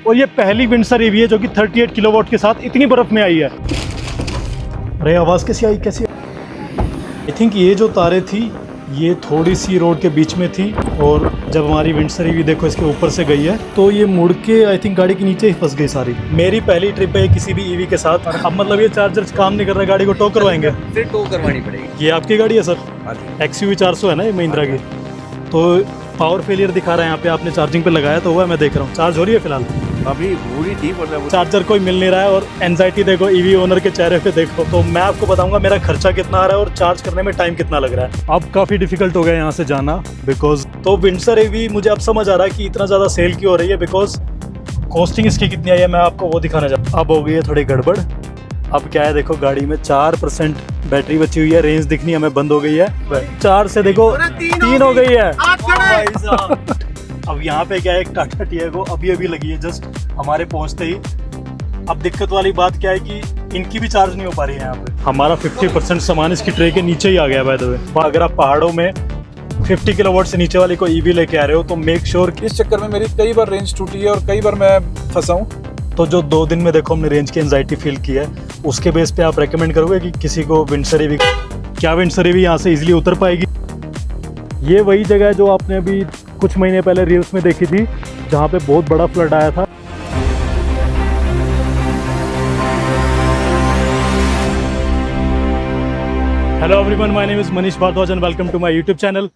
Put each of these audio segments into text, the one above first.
और ये पहली विंडसर ईवी है जो कि 38 किलोवाट के साथ इतनी बर्फ में आई है। अरे आवाज़ कैसी आई आई थिंक ये जो तारे थी ये थोड़ी सी रोड के बीच में थी और जब हमारी विंडसर ईवी देखो इसके ऊपर से गई है तो ये मुड़ के आई थिंक गाड़ी के नीचे ही फंस गई सारी। मेरी पहली ट्रिप है किसी भी ईवी के साथ। अब मतलब ये चार्जर काम नहीं कर रहा, गाड़ी को टो करवाएंगे, फिर टो करवानी पड़ेगी। ये आपकी गाड़ी है सर? XUV 400 है ना ये महिंद्रा की। तो पावर फेलियर दिखा रहा है यहाँ पे, आपने चार्जिंग पे लगाया तो हुआ, मैं देख रहा हूँ चार्ज हो रही है फिलहाल। अभी पूरी थी मतलब चार्जर कोई मिल नहीं रहा है और एंजाइटी देखो ईवी ओनर के चेहरे पे देखो। तो मैं आपको बताऊंगा मेरा खर्चा कितना आ रहा है और चार्ज करने में टाइम कितना लग रहा है। अब काफ़ी डिफिकल्ट हो गया यहाँ से जाना बिकॉज तो विंडसर ईवी मुझे अब समझ आ रहा है कि इतना ज़्यादा सेल क्यों हो रही है, बिकॉज कॉस्टिंग इसकी कितनी आई है मैं आपको वो दिखाना चाहता हूँ। अब हो गई है थोड़ी गड़बड़। अब क्या है देखो गाड़ी में 4% बैटरी बची हुई है, रेंज दिखनी हमें बंद हो गई है। 4 से देखो 3 हो गई है। अब यहाँ पे क्या है, एक टाटा टियागो अभी लगी है जस्ट हमारे पहुँचते ही। अब दिक्कत वाली बात क्या है कि इनकी भी चार्ज नहीं हो पा रही है यहाँ पे। हमारा 50% सामान इसकी ट्रे के नीचे ही आ गया बाय द वे। अगर आप पहाड़ों में 50 किलोवाट से नीचे वाली कोई ईवी लेके आ रहे हो तो मेक श्योर इस चक्कर में मेरी कई बार रेंज टूटी है और कई बार मैं फंसा हूँ। तो जो 2 दिन में देखो हमने रेंज की एंजाइटी फील की है, उसके बेस पे आप रेकमेंड करोगे कि किसी को विंडसर ईवी, क्या विंडसर ईवी यहाँ से इजीली उतर पाएगी? ये वही जगह है जो आपने अभी कुछ महीने पहले रील्स में देखी थी जहाँ पे बहुत बड़ा फ्लड आया था। Hello everyone, my name is Manish Bhardwaj and welcome to my YouTube channel.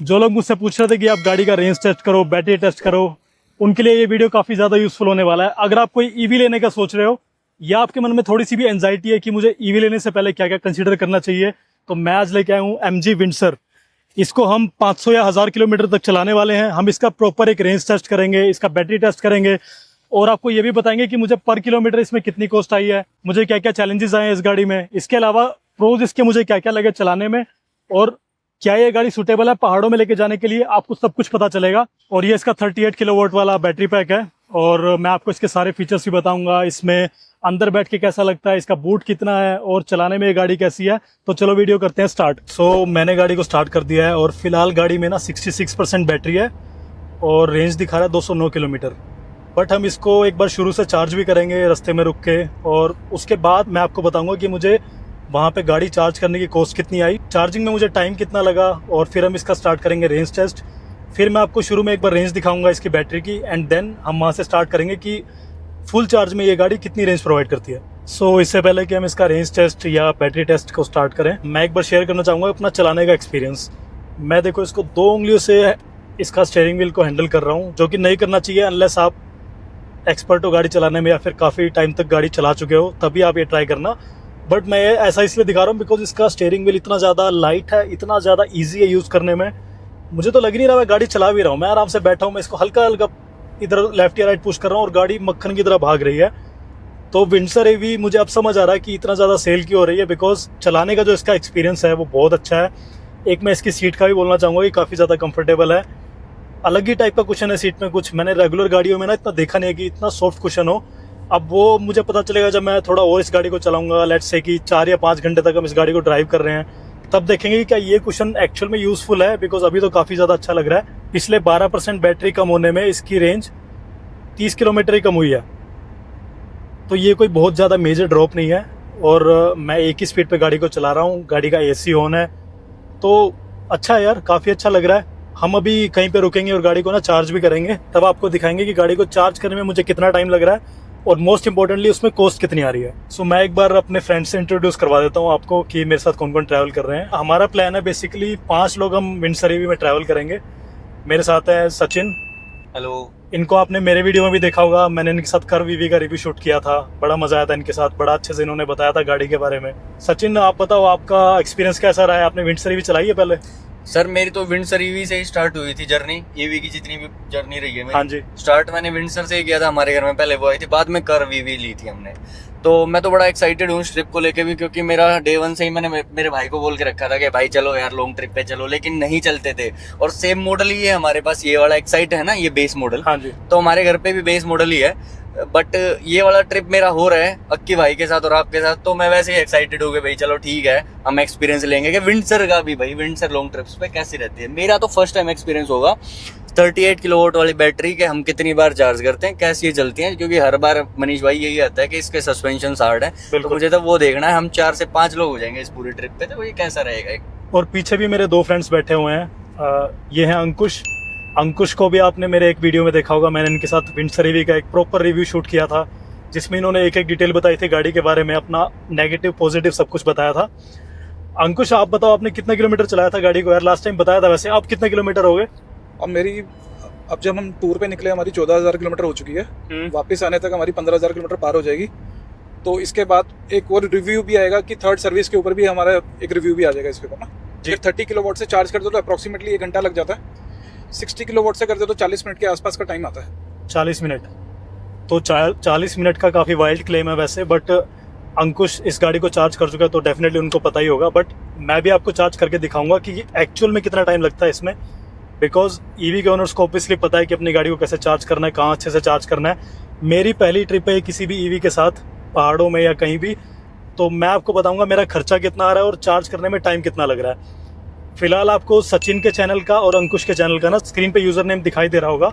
जो लोग मुझसे पूछ रहे थे कि आप गाड़ी का रेंज टेस्ट करो, बैटरी टेस्ट करो, उनके लिए ये वीडियो काफ़ी ज़्यादा यूजफुल होने वाला है। अगर आप कोई ईवी लेने का सोच रहे हो या आपके मन में थोड़ी सी भी एंजाइटी है कि मुझे ईवी लेने से पहले क्या क्या कंसीडर करना चाहिए, तो मैं आज लेके आया हूँ MG विंडसर। इसको हम 500 या 1000 किलोमीटर तक चलाने वाले हैं। हम इसका प्रॉपर एक रेंज टेस्ट करेंगे, इसका बैटरी टेस्ट करेंगे और आपको ये भी बताएंगे कि मुझे पर किलोमीटर इसमें कितनी कॉस्ट आई है, मुझे क्या क्या चैलेंजेस आए हैं इस गाड़ी में, इसके अलावा प्रोज इसके मुझे क्या क्या लगे चलाने में, और क्या ये गाड़ी सूटेबल है पहाड़ों में लेके जाने के लिए, आपको सब कुछ पता चलेगा। और ये इसका 38 किलोवाट वाला बैटरी पैक है और मैं आपको इसके सारे फीचर्स भी बताऊंगा, इसमें अंदर बैठ के कैसा लगता है, इसका बूट कितना है और चलाने में ये गाड़ी कैसी है। तो चलो वीडियो करते हैं स्टार्ट। मैंने गाड़ी को स्टार्ट कर दिया है और फिलहाल गाड़ी में ना 66% बैटरी है और रेंज दिखा रहा है 209 किलोमीटर। बट हम इसको एक बार शुरू से चार्ज भी करेंगे रास्ते में रुक के और उसके बाद मैं आपको बताऊंगा कि मुझे वहाँ पे गाड़ी चार्ज करने की कॉस्ट कितनी आई, चार्जिंग में मुझे टाइम कितना लगा, और फिर हम इसका स्टार्ट करेंगे रेंज टेस्ट। फिर मैं आपको शुरू में एक बार रेंज दिखाऊंगा इसकी बैटरी की एंड देन हम वहाँ से स्टार्ट करेंगे कि फुल चार्ज में ये गाड़ी कितनी रेंज प्रोवाइड करती है। इससे पहले कि हम इसका रेंज टेस्ट या बैटरी टेस्ट को स्टार्ट करें, मैं एक बार शेयर करना चाहूँगा अपना चलाने का एक्सपीरियंस। मैं देखो इसको 2 उंगलियों से इसका स्टीयरिंग व्हील को हैंडल कर रहा हूँ, जो कि नहीं करना चाहिए अनलेस आप एक्सपर्ट हो गाड़ी चलाने में या फिर काफ़ी टाइम तक गाड़ी चला चुके हो, तभी आप ये ट्राई करना। बट मैं ऐसा इसलिए दिखा रहा हूँ बिकॉज इसका स्टीयरिंग व्हील इतना ज़्यादा लाइट है, इतना ज़्यादा ईजी है यूज़ करने में, मुझे तो लग ही नहीं रहा मैं गाड़ी चला भी रहा हूँ। मैं आराम से बैठा हूँ, मैं इसको हल्का हल्का इधर लेफ्ट या राइट पुश कर रहा हूँ और गाड़ी मक्खन की तरह भाग रही है। तो विंडसर ईवी मुझे अब समझ आ रहा है कि इतना ज़्यादा सेल क्यों हो रही है, बिकॉज चलाने का जो इसका एक्सपीरियंस है वो बहुत अच्छा है। एक मैं इसकी सीट का भी बोलना चाहूँगा कि काफ़ी ज़्यादा कंफर्टेबल है, अलग ही टाइप का कुशन है सीट में। कुछ मैंने रेगुलर गाड़ियों में ना इतना देखा नहीं है कि इतना सॉफ्ट कुशन हो। अब वो मुझे पता चलेगा जब मैं थोड़ा और इस गाड़ी को चलाऊंगा, लेट्स से कि 4 या 5 घंटे तक हम इस गाड़ी को ड्राइव कर रहे हैं, तब देखेंगे कि क्या ये कुशन एक्चुअल में यूज़फुल है, बिकॉज अभी तो काफ़ी ज़्यादा अच्छा लग रहा है। पिछले 12% बैटरी कम होने में इसकी रेंज 30 किलोमीटर ही कम हुई है, तो ये कोई बहुत ज़्यादा मेजर ड्रॉप नहीं है। और मैं एक ही स्पीड पे गाड़ी को चला रहा हूँ, गाड़ी का AC ऑन है, तो अच्छा है यार, काफ़ी अच्छा लग रहा है। हम अभी कहीं पे रुकेंगे और गाड़ी को ना चार्ज भी करेंगे, तब आपको दिखाएंगे कि गाड़ी को चार्ज करने में मुझे कितना टाइम लग रहा है और मोस्ट इंपॉर्टेंटली उसमें कॉस्ट कितनी आ रही है। मैं एक बार अपने फ्रेंड से इंट्रोड्यूस करवा देता हूँ आपको कि मेरे साथ कौन कौन ट्रैवल कर रहे हैं। हमारा प्लान है बेसिकली 5 लोग हम विंडसर ईवी में ट्रैवल करेंगे। मेरे साथ है सचिन। हेलो। इनको आपने मेरे वीडियो में भी देखा होगा, मैंने इनके साथ कर्व ईवी का रिव्यू शूट किया था, बड़ा मजा आया था इनके साथ, बड़ा अच्छे से इन्होंने बताया था गाड़ी के बारे में। सचिन आप बताओ आपका एक्सपीरियंस कैसा रहा है, आपने विंडसर ईवी चलाई है पहले? सर मेरी तो विंडसर ईवी से ही स्टार्ट हुई थी जर्नी, ईवी की जितनी भी जर्नी रही है मेरी। हाँ जी। स्टार्ट मैंने विंडसर से ही किया था, हमारे घर में पहले वो आई थी, बाद में कर्व ईवी ली थी हमने। तो मैं तो बड़ा एक्साइटेड हूँ इस ट्रिप को लेके भी, क्योंकि मेरा डे 1 से ही मैंने मेरे भाई को बोल के रखा था कि भाई चलो यार लॉन्ग ट्रिप पे चलो, लेकिन नहीं चलते थे। और सेम मॉडल ही है हमारे पास, ये वाला एक्साइट है ना, ये बेस मॉडल। हाँ जी। तो हमारे घर पे भी बेस मॉडल ही है, बट ये वाला ट्रिप मेरा हो रहा है अक्की भाई के साथ और आपके साथ, तो मैं वैसे ही एक्साइटेड हो गया भाई चलो ठीक है हम एक्सपीरियंस लेंगे कि विंडसर का भी, भाई विंडसर लॉन्ग ट्रिप्स पे कैसी रहती है। मेरा तो फर्स्ट टाइम एक्सपीरियंस होगा, 38 किलोवाट वाली बैटरी के हम कितनी बार चार्ज करते हैं, कैसे ये चलती हैं, क्योंकि हर बार मनीष भाई यही आता है कि इसके सस्पेंशन हार्ड है, तो मुझे तो वो देखना है। हम 4 से 5 लोग हो जाएंगे इस पूरी ट्रिप पे, तो ये कैसा रहेगा। और पीछे भी मेरे 2 फ्रेंड्स बैठे हुए हैं, ये हैं अंकुश। अंकुश को भी आपने मेरे एक वीडियो में देखा होगा, मैंने इनके साथ विंडसर रिव्यू का एक प्रॉपर रिव्यू शूट किया था, जिसमें इन्होंने एक एक डिटेल बताई थी गाड़ी के बारे में, अपना नेगेटिव पॉजिटिव सब कुछ बताया था। अंकुश आप बताओ, आपने कितना किलोमीटर चलाया था गाड़ी को यार? लास्ट टाइम बताया था, वैसे आप कितने किलोमीटर हो गए? अब जब हम टूर पे निकले हमारी 14,000 किलोमीटर हो चुकी है, वापस आने तक हमारी 15,000 किलोमीटर पार हो जाएगी। तो इसके बाद एक और रिव्यू भी आएगा कि थर्ड सर्विस के ऊपर भी हमारा एक रिव्यू भी आ जाएगा इसके ऊपर ना। फिर 30 किलोवाट से चार्ज करते हो तो अप्रोक्सीमेटली 1 घंटा लग जाता है, 60 किलोवाट से करते हो तो 40 मिनट के आसपास का टाइम आता है। 40 मिनट तो 40 मिनट का काफ़ी वाइल्ड क्लेम है वैसे, बट अंकुश इस गाड़ी को चार्ज कर चुका है तो डेफिनेटली उनको पता ही होगा। बट मैं भी आपको चार्ज करके दिखाऊंगा कि एक्चुअल में कितना टाइम लगता है इसमें, बिकॉज ईवी के ओनर्स को ऑब्वियसली पता है कि अपनी गाड़ी को कैसे चार्ज करना है, कहाँ अच्छे से चार्ज करना है। मेरी पहली ट्रिप है किसी भी ईवी के साथ, पहाड़ों में या कहीं भी, तो मैं आपको बताऊंगा मेरा खर्चा कितना आ रहा है और चार्ज करने में टाइम कितना लग रहा है। फिलहाल आपको सचिन के चैनल का और अंकुश के चैनल का ना स्क्रीन पे यूज़र नेम दिखाई दे रहा होगा,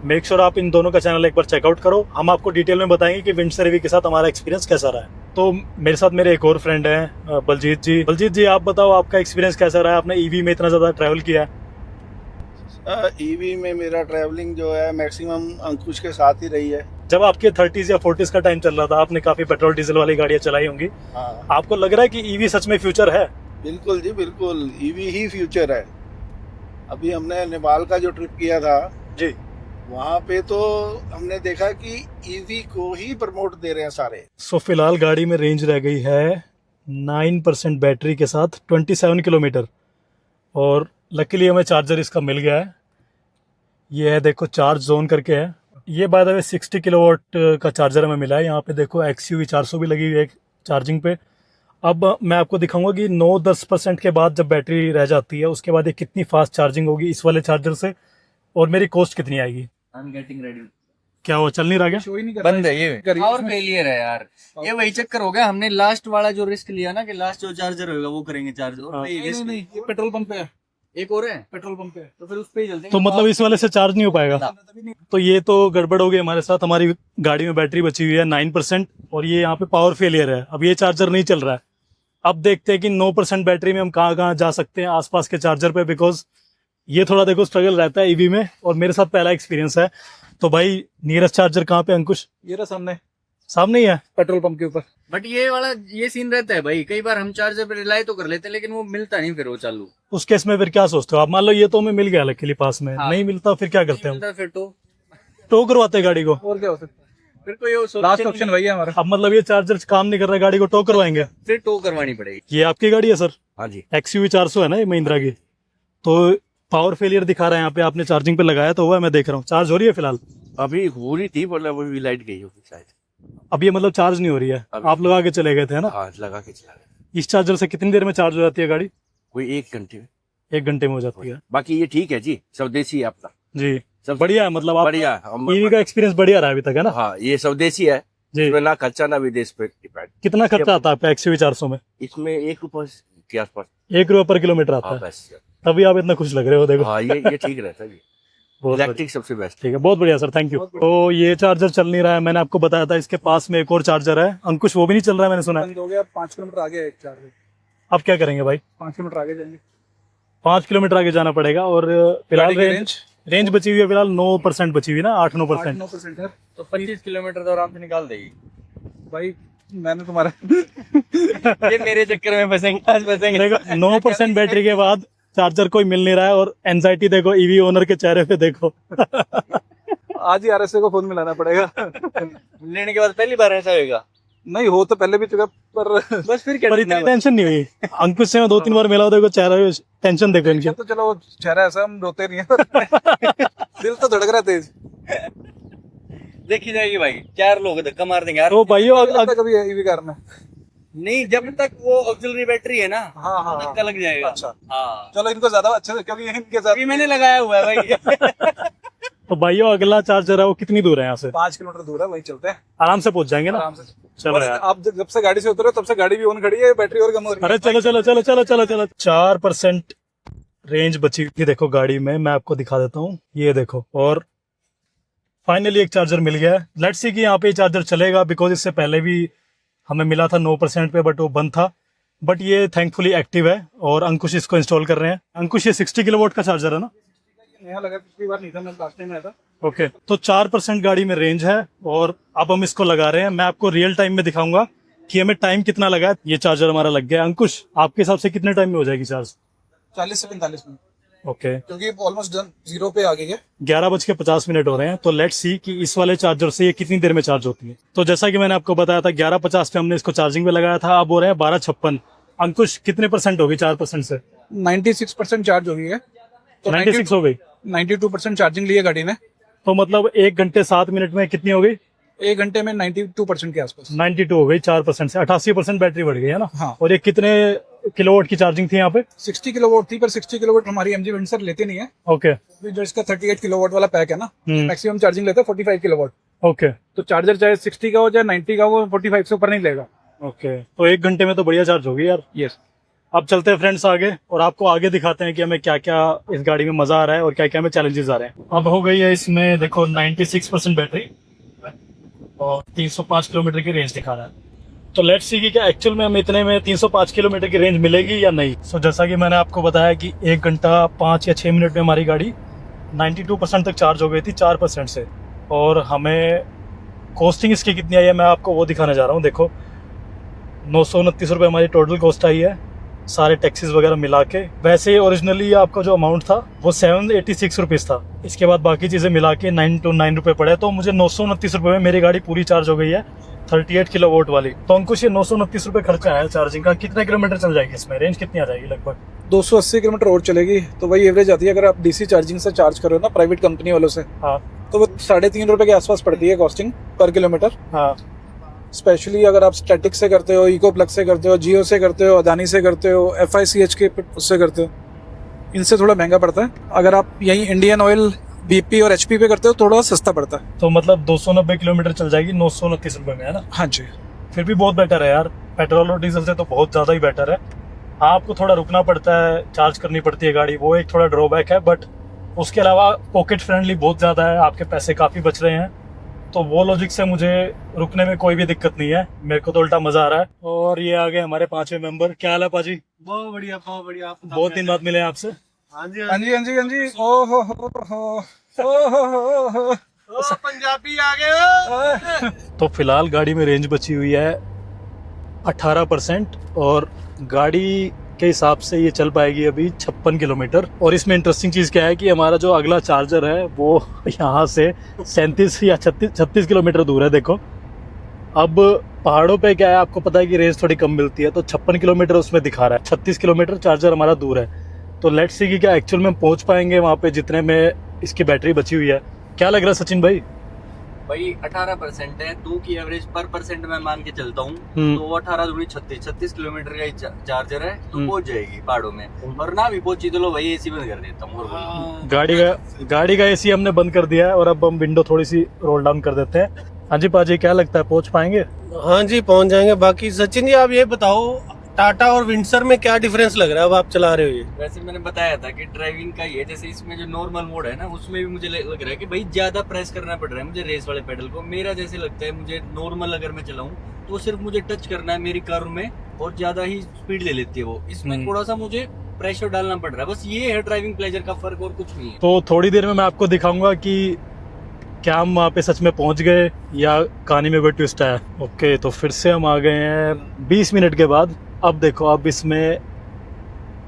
मेक श्योर आप इन दोनों का चैनल एक बार चेकआउट करो। हम आपको डिटेल में बताएंगे कि विंडसर रिव्यू के साथ हमारा एक्सपीरियंस कैसा रहा है। तो मेरे साथ मेरे एक और फ्रेंड हैं बलजीत जी। बलजीत जी आप बताओ आपका एक्सपीरियंस कैसा रहा है? आपने ईवी में इतना ज़्यादा ट्रैवल किया है। ईवी में मेरा ट्रैवलिंग जो है मैक्सिमम अंकुश के साथ ही रही है। जब आपके 30s या 40s का टाइम चल रहा था, आपने काफ़ी पेट्रोल डीजल वाली गाड़ियाँ चलाई होंगी, हाँ आपको लग रहा है कि ईवी सच में फ्यूचर है? बिल्कुल जी बिल्कुल, ईवी ही फ्यूचर है। अभी हमने नेपाल का जो ट्रिप किया था जी, वहाँ पे तो हमने देखा कि ईवी को ही प्रमोट दे रहे हैं सारे। सो फिलहाल गाड़ी में रेंज रह गई है 9% बैटरी के साथ 27 किलोमीटर, और लकीली हमें चार्जर इसका मिल गया है। ये है देखो, चार्ज जोन करके है ये, बाय द वे 60 किलोवाट का चार्जर हमें मिला है। यहाँ पे देखो XUV 400 भी लगी हुई है चार्जिंग पे। अब मैं आपको दिखाऊंगा कि 9-10% के बाद जब बैटरी रह जाती है उसके बाद ये कितनी फास्ट चार्जिंग होगी इस वाले चार्जर से, और मेरी कॉस्ट कितनी आएगी। I am getting ready. क्या वो चल नहीं रहा क्या? शो ही नहीं कर रहा बंद है ये, और फेलियर है यार। ये वही चक्कर हो गया, हमने लास्ट वाला जो रिस्क लिया ना कि लास्ट जो चार्जर होगा वो करेंगे चार्ज, और ये risk- नहीं, ये पेट्रोल पंप पे है, एक और है, पेट्रोल पंप पे है। तो फिर उस पे ही चलते हैं। तो मतलब इस वाले से चार्ज नहीं हो पाएगा? तो ये तो गड़बड़ हो गई हमारे साथ। हमारी गाड़ी में बैटरी बची हुई है 9% और ये यहाँ पे पावर फेलियर है। अब ये चार्जर नहीं चल रहा है। अब देखते हैं कि 9% बैटरी में हम कहाँ कहाँ जा सकते हैं आसपास के चार्जर पे, बिकॉज ये थोड़ा देखो स्ट्रगल रहता है ईवी में, और मेरे साथ पहला एक्सपीरियंस है। तो भाई नियरेस्ट चार्जर कहाँ पे अंकुश? ये रहा सामने, सामने ही है पेट्रोल पंप के ऊपर। बट ये वाला ये सीन रहता है भाई, कई बार हम चार्जर पे रिलाई तो कर लेते हैं लेकिन वो मिलता नहीं फिर वो चालू। उस केस में फिर क्या सोचते हो आप? मान लो ये तो हमें मिल गया लकीली पास में, हाँ। नहीं मिलता फिर क्या करते हैं हम? मिलता फिर तो टो करवाते हैं गाड़ी को? और क्या हो सकता है, फिर कोई वो लास्ट ऑप्शन वही है हमारा। अब मतलब ये चार्जर काम नहीं कर रहा है, गाड़ी को टो करवाएंगे? फिर टो करवानी पड़ेगी। ये आपकी गाड़ी है सर? हाँ जी। XUV 400 है ना ये महिंद्रा की। तो पावर फेलियर दिखा रहा है यहाँ पे, आपने चार्जिंग पे लगाया तो हुआ है, मैं देख रहा हूँ। चार्ज हो रही है फिलहाल? अभी हो रही थी, मतलब वो भी लाइट गई होगी शायद। अब ये मतलब चार्ज नहीं हो रही है? अभी- आप लगा के चले गए थे ना? हाँ लगा के चला गया। इस चार्जर से कितनी देर में चार्ज हो जाती है गाड़ी? कोई 1 घंटे में। 1 घंटे में हो जाती है। बाकी ये ठीक है जी, स्वदेशी है अपना। जी सब बढ़िया है, मतलब आप बढ़िया ईवी का एक्सपीरियंस बढ़िया रहा अभी तक है ना? हाँ ये स्वदेशी है, जी। इसमें ना खर्चा ना विदेश पे डिपेंड। कितना खर्चा आता है आपका XUV 400 में? इसमें 1 रुपये के आसपास। 1 रुपये पर किलोमीटर आता हाँ है। बस। तभी आप इतना खुश लग रहे हो, देखो। हाँ ये ठीक रहता है जी। बहुत बढ़िया। इलेक्ट्रिक सबसे बेस्ट। ठीक है, बहुत बढ़िया सर, थैंक यू। तो ये चार्जर चल नहीं रहा है, मैंने आपको बताया था इसके पास में एक और चार्जर है अंकुश, वो भी नहीं चल रहा है मैंने सुना है। बंद हो गया, 5 किलोमीटर आगे है एक चार्जर। अब क्या करेंगे भाई? 5 किलोमीटर आगे जाएंगे। 5 किलोमीटर आगे जाना पड़ेगा, और फिलहाल गाड़ी की रेंज बची हुई है फिलहाल 9% बची हुई है ना, 8-9%। 8-9% है तो 25 किलोमीटर तो आराम से निकाल देगी भाई। मैंने तुम्हारा ये मेरे चक्कर में फंसेंगे, आज फंसेंगे। देखो 9% बैटरी के बाद चार्जर कोई मिल नहीं रहा है, और एंजाइटी देखो ईवी ओनर के चेहरे पे देखो। आज ही RSA को फोन मिलाना पड़ेगा। लेने के बाद पहली बार ऐसा होगा। नहीं हो तो पहले भी चुका, पर बस फिर क्या पर इतनी टेंशन नहीं हुई। अंकुश से मैं 2-3 बार मिला हूं, देखो चेहरा टेंशन देखो इनके। तो चलो वो चेहरा ऐसा, हम रोते नहीं है। दिल तो धड़क रहा तेज। देखी जाएगी भाई, 4 लोग धक्का मार देंगे यार। तो भाइयों कभी ईवी कार में नहीं, जब तक वो ऑक्सिलरी बैटरी है ना, हाँ हाँ धक्का लग जाएगा। अच्छा हाँ चलो, इनको ज्यादा अच्छे से, क्योंकि इनके साथ अभी मैंने लगाया हुआ है भाई। तो भाइयों अगला चार्जर है वो कितनी दूर है यहाँ से? 5 किलोमीटर दूर है, वहीं चलते हैं आराम से पहुंच जाएंगे ना? आराम से। चलो और यार। आप जब से गाड़ी से उतरे तब से गाड़ी भी ऑन खड़ी है, बैटरी और कम हो रही है। अरे चलो चलो चलो चलो चलो चलो। 4% रेंज बची हुई थी देखो गाड़ी में, मैं आपको दिखा देता हूँ, ये देखो। और फाइनली एक चार्जर मिल गया है। लेट्स सी कि यहाँ पे चार्जर चलेगा, बिकॉज इससे पहले भी हमें मिला था 9% पे, बट वो बंद था। बट ये थैंकफुली एक्टिव है और अंकुश इसको इंस्टॉल कर रहे हैं। अंकुश ये 60 किलोवाट का चार्जर है ना? नया लगा, पिछली बार नहीं था, मैं लास्ट टाइम आया था। ओके तो 4% गाड़ी में रेंज है और अब हम इसको लगा रहे हैं। मैं आपको रियल टाइम में दिखाऊंगा कि हमें टाइम कितना लगा है। ये चार्जर हमारा लग गया है। अंकुश आपके हिसाब से कितने टाइम में हो जाएगी चार्ज? 40 से 45 मिनट, ओके क्योंकि ऑलमोस्ट डन, 0 पे आ गई है। 11:50 हो रहे हैं। तो लेट्स सी कि इस वाले चार्जर से ये कितनी देर में चार्ज होती है। तो जैसा कि मैंने आपको बताया था 11:50 पे हमने इसको चार्जिंग पे लगाया था, अब हो रहे हैं 12:56। अंकुश कितने परसेंट होगी 4% से? 96% चार्ज हो गई है, तो 96 हो गई। 92% चार्जिंग ली है गाड़ी ने। तो मतलब 1 घंटे 7 मिनट में कितनी हो गई? 1 घंटे में 92% के आसपास। 92 हो गई 4% से। 88% बैटरी बढ़ गई है ना? हाँ। और ये कितने किलोवाट की चार्जिंग थी यहाँ पे? 60 किलोवाट थी, पर 60 किलोवाट हमारी एमजी विंडसर लेते नहीं है। ओके जो इसका 38 किलोवाट वाला पैक है ना, मैक्सिमम चार्जिंग लेता है 45 किलोवाट। ओके तो चार्जर चाहे 60 का हो चाहे 90 का हो, 45 से ऊपर नहीं लेगा। ओके तो 1 घंटे में तो बढ़िया चार्ज होगी यार। यस। अब चलते हैं फ्रेंड्स आगे और आपको आगे दिखाते हैं कि हमें क्या क्या इस गाड़ी में मजा आ रहा है और क्या क्या हमें चैलेंजेस आ रहे हैं। अब हो गई है इसमें देखो 96% बैटरी और 305 किलोमीटर की रेंज दिखा रहा है। तो लेट्स सी कि क्या एक्चुअल में हमें इतने में 305 किलोमीटर की रेंज मिलेगी या नहीं। सो जैसा कि मैंने आपको बताया कि 1 घंटा 5 या 6 मिनट में हमारी गाड़ी 92% तक चार्ज हो गई थी 4% से। और हमें कॉस्टिंग इसकी कितनी आई है मैं आपको वो दिखाने जा रहा हूँ। देखो 929 रुपये हमारी टोटल कॉस्ट आई है, सारे टैक्सेस वगैरह मिला के। वैसे ओरिजिनली आपका जो अमाउंट था वो 786 रुपीज़ था। इसके बाद बाकी चीज़ें मिला के 929 रुपये पड़े, तो मुझे 929 रुपये में मेरी गाड़ी पूरी चार्ज हो गई है 38 किलोवाट वाली। तो अंकुश ये 929 रुपये खर्चा है चार्जिंग का, कितने किलोमीटर चल जाएगी इसमें? रेंज कितनी आ जाएगी लगभग? 280 किलोमीटर और चलेगी, तो वही एवरेज आती है। अगर आप डीसी चार्जिंग से चार्ज करो ना प्राइवेट कंपनी वालों से, हाँ तो वो 3.5 रुपए के आसपास पड़ती है कॉस्टिंग पर किलोमीटर। हाँ। स्पेशली अगर आप स्टैटिक से करते हो, इको प्लग से करते हो, जियो से करते हो, अदानी से करते हो, FICH के उससे करते हो, इनसे थोड़ा महंगा पड़ता है। अगर आप यहीं इंडियन ऑयल, BP और HP पे करते हो थोड़ा सस्ता पड़ता है। तो मतलब 290 किलोमीटर चल जाएगी 929 रुपये में, है ना? हाँ जी। फिर भी बहुत बेटर है यार, पेट्रोल और डीजल से तो बहुत ज़्यादा ही बेटर है। हाँ आपको थोड़ा रुकना पड़ता है, चार्ज करनी पड़ती है गाड़ी, वो एक थोड़ा ड्रॉबैक है, बट उसके अलावा पॉकेट फ्रेंडली बहुत ज़्यादा है, आपके पैसे काफ़ी बच रहे हैं। तो वो लॉजिक से मुझे रुकने में कोई भी दिक्कत नहीं है, मेरे को तो उल्टा मज़ा आ रहा है। और ये आ गए हमारे 5वें मेंबर। क्या हाल है पाजी? बहुत बढ़िया, बहुत बढ़िया। आप बहुत दिन बाद मिले हैं आपसे। हाँ जी, हाँ जी, हाँ जी, हाँ जी। ओ हो। पंजाबी आ गए। तो फिलहाल गाड़ी में रेंज बची हुई है 18% और गाड़ी के हिसाब से ये चल पाएगी अभी 56 किलोमीटर। और इसमें इंटरेस्टिंग चीज़ क्या है कि हमारा जो अगला चार्जर है वो यहाँ से 37 या 36 किलोमीटर दूर है। देखो अब पहाड़ों पे क्या है, आपको पता है कि रेंज थोड़ी कम मिलती है, तो 56 किलोमीटर उसमें दिखा रहा है, 36 किलोमीटर चार्जर हमारा दूर है। तो लेट्स सी कि क्या एक्चुअल में पहुँच पाएंगे वहाँ पे जितने में इसकी बैटरी बची हुई है। क्या लग रहा है सचिन भाई? भाई 18% है, 2 की एवरेज पर परसेंट मैं मान के चलता हूँ, तो 18 दूनी 36 किलोमीटर का ही चार्जर है, तो पहुंच जाएगी पहाड़ों में। और ना भी पहुंची तो लो भाई AC बंद कर देता हूँ। गाड़ी का AC हमने बंद कर दिया है और अब हम विंडो थोड़ी सी रोल डाउन कर देते हैं। हाँ जी पाजी, क्या लगता है पहुंच पाएंगे? हाँ जी, पहुंच जाएंगे। बाकी सचिन जी आप ये बताओ, टाटा और विंडसर में क्या डिफरेंस लग रहा है अब आप चला रहे हो ये? वैसे मैंने बताया था कि ड्राइविंग का ये, जैसे इसमें जो नॉर्मल मोड है ना, उसमें भी मुझे लग रहा है कि भाई ज्यादा प्रेस करना पड़ रहा है मुझे रेस वाले पेडल को। मेरा जैसे लगता है मुझे नॉर्मल अगर मैं चलाऊं तो सिर्फ मुझे टच करना है मेरी कार में और ज्यादा ही स्पीड ले लेती है वो। इसमें थोड़ा सा मुझे प्रेशर डालना पड़ रहा है, बस ये है ड्राइविंग प्लेजर का फर्क और कुछ नहीं है। तो थोड़ी देर में मैं आपको दिखाऊंगा कि क्या हम वहाँ पे सच में पहुँच गए या कहानी में कोई ट्विस्ट है। ओके तो फिर से हम आ गए हैं 20 मिनट के बाद। अब देखो अब इसमें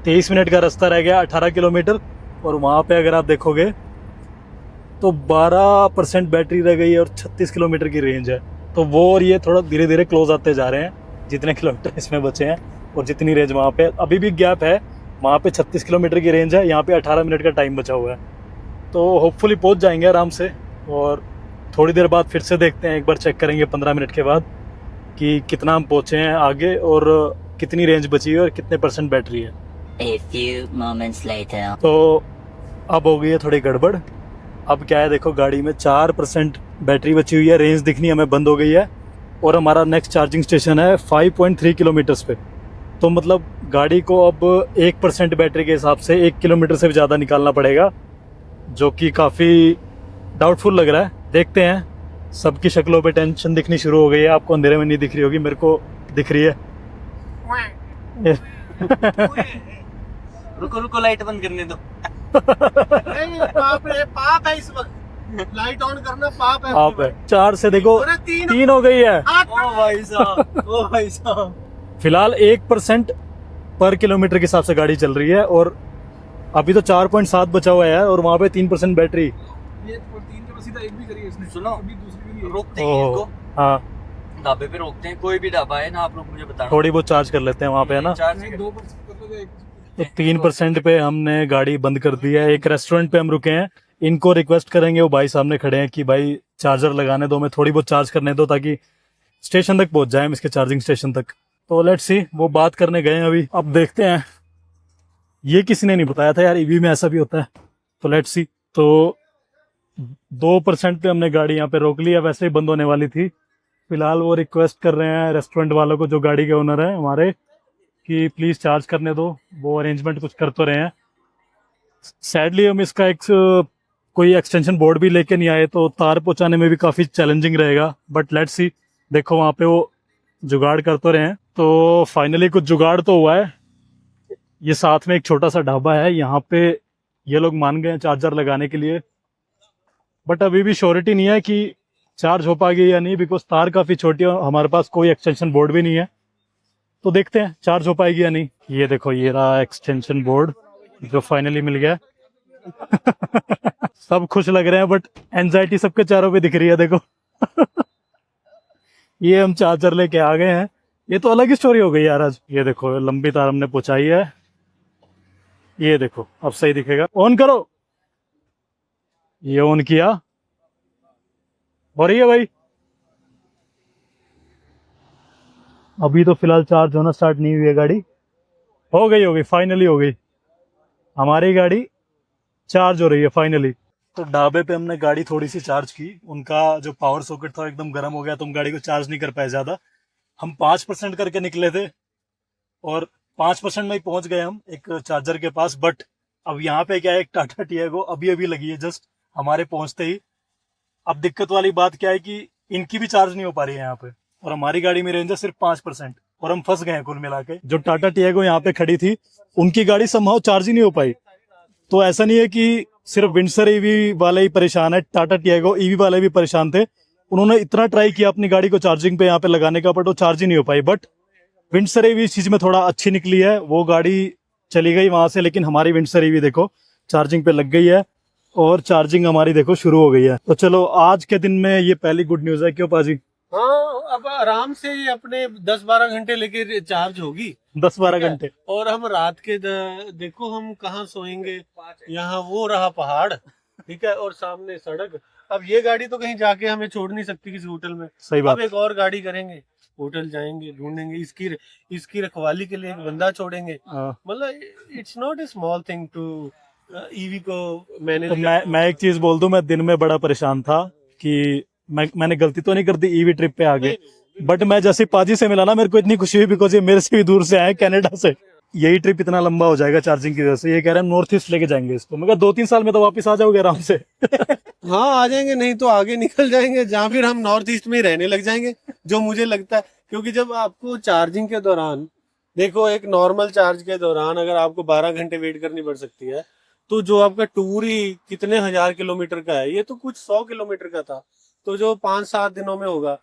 23 मिनट का रास्ता रह गया, 18 किलोमीटर, और वहाँ पे अगर आप देखोगे तो 12% बैटरी रह गई है और 36 किलोमीटर की रेंज है। तो वो और ये थोड़ा धीरे धीरे क्लोज आते जा रहे हैं जितने किलोमीटर इसमें बचे हैं और जितनी रेंज वहाँ पे अभी भी गैप है। वहाँ पे 36 किलोमीटर की रेंज है, यहाँ पे 18 मिनट का टाइम बचा हुआ है। तो होपफुली पहुँच जाएंगे आराम से। और थोड़ी देर बाद फिर से देखते हैं, एक बार चेक करेंगे 15 मिनट के बाद कि कितना हम पहुँचे हैं आगे और कितनी रेंज बची है और कितने % बैटरी है। A few moments later. तो अब हो गई है थोड़ी गड़बड़। अब क्या है देखो गाड़ी में 4% बैटरी बची हुई है, रेंज दिखनी हमें बंद हो गई है और हमारा नेक्स्ट चार्जिंग स्टेशन है 5.3 किलोमीटर्स पे। तो मतलब गाड़ी को अब 1% बैटरी के हिसाब से 1 किलोमीटर से भी ज़्यादा निकालना पड़ेगा, जो कि काफ़ी डाउटफुल लग रहा है। देखते हैं। सबकी शक्लों पे टेंशन दिखनी शुरू हो गई है। आपको अंधेरे में नहीं दिख रही होगी, मेरे को दिख रही है। रुको रुको, लाइट बंद करने दो। पाप है इस वक्त, लाइट ऑन करना पाप है। आप है 4 से देखो 3 हो गई है। ओ भाई साहब, ओ भाई साहब। फिलहाल 1% पर किलोमीटर के हिसाब से गाड़ी चल रही है और अभी तो 4.7 बचा हुआ है और वहाँ पे 3% बैटरी। ये 3 के बस सीधा एक भी करी है इसने। सुनो, अभी दूसरी भी नहीं है। रोकते हैं इसको, हाँ, ढाबे पे रोकते हैं। कोई भी ढाबा है ना, आप लोग मुझे बताना। थोड़ी बहुत चार्ज कर लेते हैं वहाँ पे, है ना। चार्ज नहीं, 2% कर लो, तो 3% पे हमने गाड़ी बंद कर दी है। एक रेस्टोरेंट पे हम रुके हैं, इनको रिक्वेस्ट करेंगे, वो भाई सामने खड़े हैं कि भाई चार्जर लगाने दो, मैं थोड़ी बहुत चार्ज करने दो ताकि स्टेशन तक पहुंच जाए, इसके चार्जिंग स्टेशन तक। तो लेट्स सी, वो बात करने गए हैं अभी, अब देखते हैं। ये किसी ने नहीं बताया था यार, ईवी में ऐसा भी होता है। तो लेट्स सी। तो 2% पे हमने गाड़ी यहाँ पे रोक ली है, वैसे ही बंद होने वाली थी। फिलहाल वो रिक्वेस्ट कर रहे हैं रेस्टोरेंट वालों को, जो गाड़ी के ओनर हैं हमारे, कि प्लीज़ चार्ज करने दो। वो अरेंजमेंट कुछ कर तो रहे हैं। सैडली हम इसका एक कोई एक्सटेंशन बोर्ड भी लेके नहीं आए, तो तार पहुंचाने में भी काफ़ी चैलेंजिंग रहेगा। बट लेट्स सी, देखो वहाँ पे वो जुगाड़ कर तो रहे हैं। तो फाइनली कुछ जुगाड़ तो हुआ है। ये साथ में एक छोटा सा ढाबा है, यहाँ पे ये लोग मान गए हैं चार्जर लगाने के लिए। बट अभी भी श्योरिटी नहीं है कि चार्ज हो पाएगी या नहीं, बिकॉज तार काफ़ी छोटी है, हमारे पास कोई एक्सटेंशन बोर्ड भी नहीं है। तो देखते हैं चार्ज हो पाएगी या नहीं। ये देखो, ये रहा एक्सटेंशन बोर्ड जो फाइनली मिल गया। सब खुश लग रहे हैं, बट एंजाइटी सबके चारों पे दिख रही है, देखो। ये हम चार्जर लेके आ गए हैं, ये तो अलग ही स्टोरी हो गई यार आज। ये देखो, लंबी तार हमने पहुंचाई है। ये देखो, अब सही दिखेगा। ऑन करो। ये ऑन किया, हो रही है भाई। अभी तो फिलहाल चार्ज होना स्टार्ट नहीं हुई है गाड़ी। हो गई, फाइनली हो गई। हमारी गाड़ी चार्ज हो रही है फाइनली। तो ढाबे पे हमने गाड़ी थोड़ी सी चार्ज की, उनका जो पावर सॉकेट था एकदम गर्म हो गया, तो हम गाड़ी को चार्ज नहीं कर पाए ज़्यादा। हम 5% करके निकले थे और 5% में ही पहुंच गए हम एक चार्जर के पास। बट अब यहाँ पे क्या है, एक टाटा टियागो अभी लगी है जस्ट हमारे पहुंचते ही। अब दिक्कत वाली बात क्या है कि इनकी भी चार्ज नहीं हो पा रही है यहाँ पे, और हमारी गाड़ी में रेंज है सिर्फ 5%, और हम फंस गए हैं कुल मिला के। जो टाटा टियागो यहाँ पे खड़ी थी, उनकी गाड़ी समहाउ चार्ज ही नहीं हो पाई। तो ऐसा नहीं है कि सिर्फ विंडसर ईवी वाले ही परेशान है, टाटा टियागो ईवी वाले भी परेशान थे। उन्होंने इतना ट्राई किया अपनी गाड़ी को चार्जिंग पे यहाँ पे लगाने का, बट वो चार्ज ही नहीं हो पाई। बट विंडसर ईवी इस चीज में थोड़ा अच्छी निकली है, वो गाड़ी चली गई वहां से, लेकिन हमारी विंडसर ईवी देखो चार्जिंग पे लग गई है और चार्जिंग हमारी देखो शुरू हो गई है। तो चलो, आज के दिन में ये पहली गुड न्यूज है, क्यों पाजी? हाँ, अब आराम से ये अपने 10-12 घंटे लेके चार्ज होगी। 10-12 घंटे। और हम रात के देखो हम कहाँ सोएंगे, यहाँ वो रहा पहाड़, ठीक है, और सामने सड़क। अब ये गाड़ी तो कहीं जाके हमें छोड़ नहीं सकती किसी होटल में। सही बात। अब एक और गाड़ी करेंगे, होटल जाएंगे, ढूंढेंगे, इसकी रखवाली के लिए एक बंदा छोड़ेंगे। मतलब it's not a small thing to EV को मैनेज। तो मैं एक चीज बोल दूं, मैं दिन में बड़ा परेशान था कि मैंने गलती तो नहीं कर दी ईवी ट्रिप पे आगे। बट मैं जैसे पाजी से मिला ना, मेरे को इतनी खुशी हुई, बिकॉज ये मेरे से भी दूर से आए, कनाडा से। यही ट्रिप इतना लंबा हो जाएगा चार्जिंग की वजह से। ये कह रहे हैं नॉर्थ ईस्ट लेके जाएंगे इसको। मैं 2-3 साल में तो वापस आ जाओगे आराम से। हाँ, आ जाएंगे, नहीं तो आगे निकल जाएंगे, जहाँ फिर हम नॉर्थ ईस्ट में ही रहने लग जाएंगे, जो मुझे लगता है। क्योंकि जब आपको चार्जिंग के दौरान, देखो एक नॉर्मल चार्ज के दौरान अगर आपको 12 घंटे वेट करनी पड़ सकती है, तो जो आपका टूर ही कितने 1000 किलोमीटर का है, ये तो कुछ 100 किलोमीटर का था, तो जो 5-7 दिनों में होगा,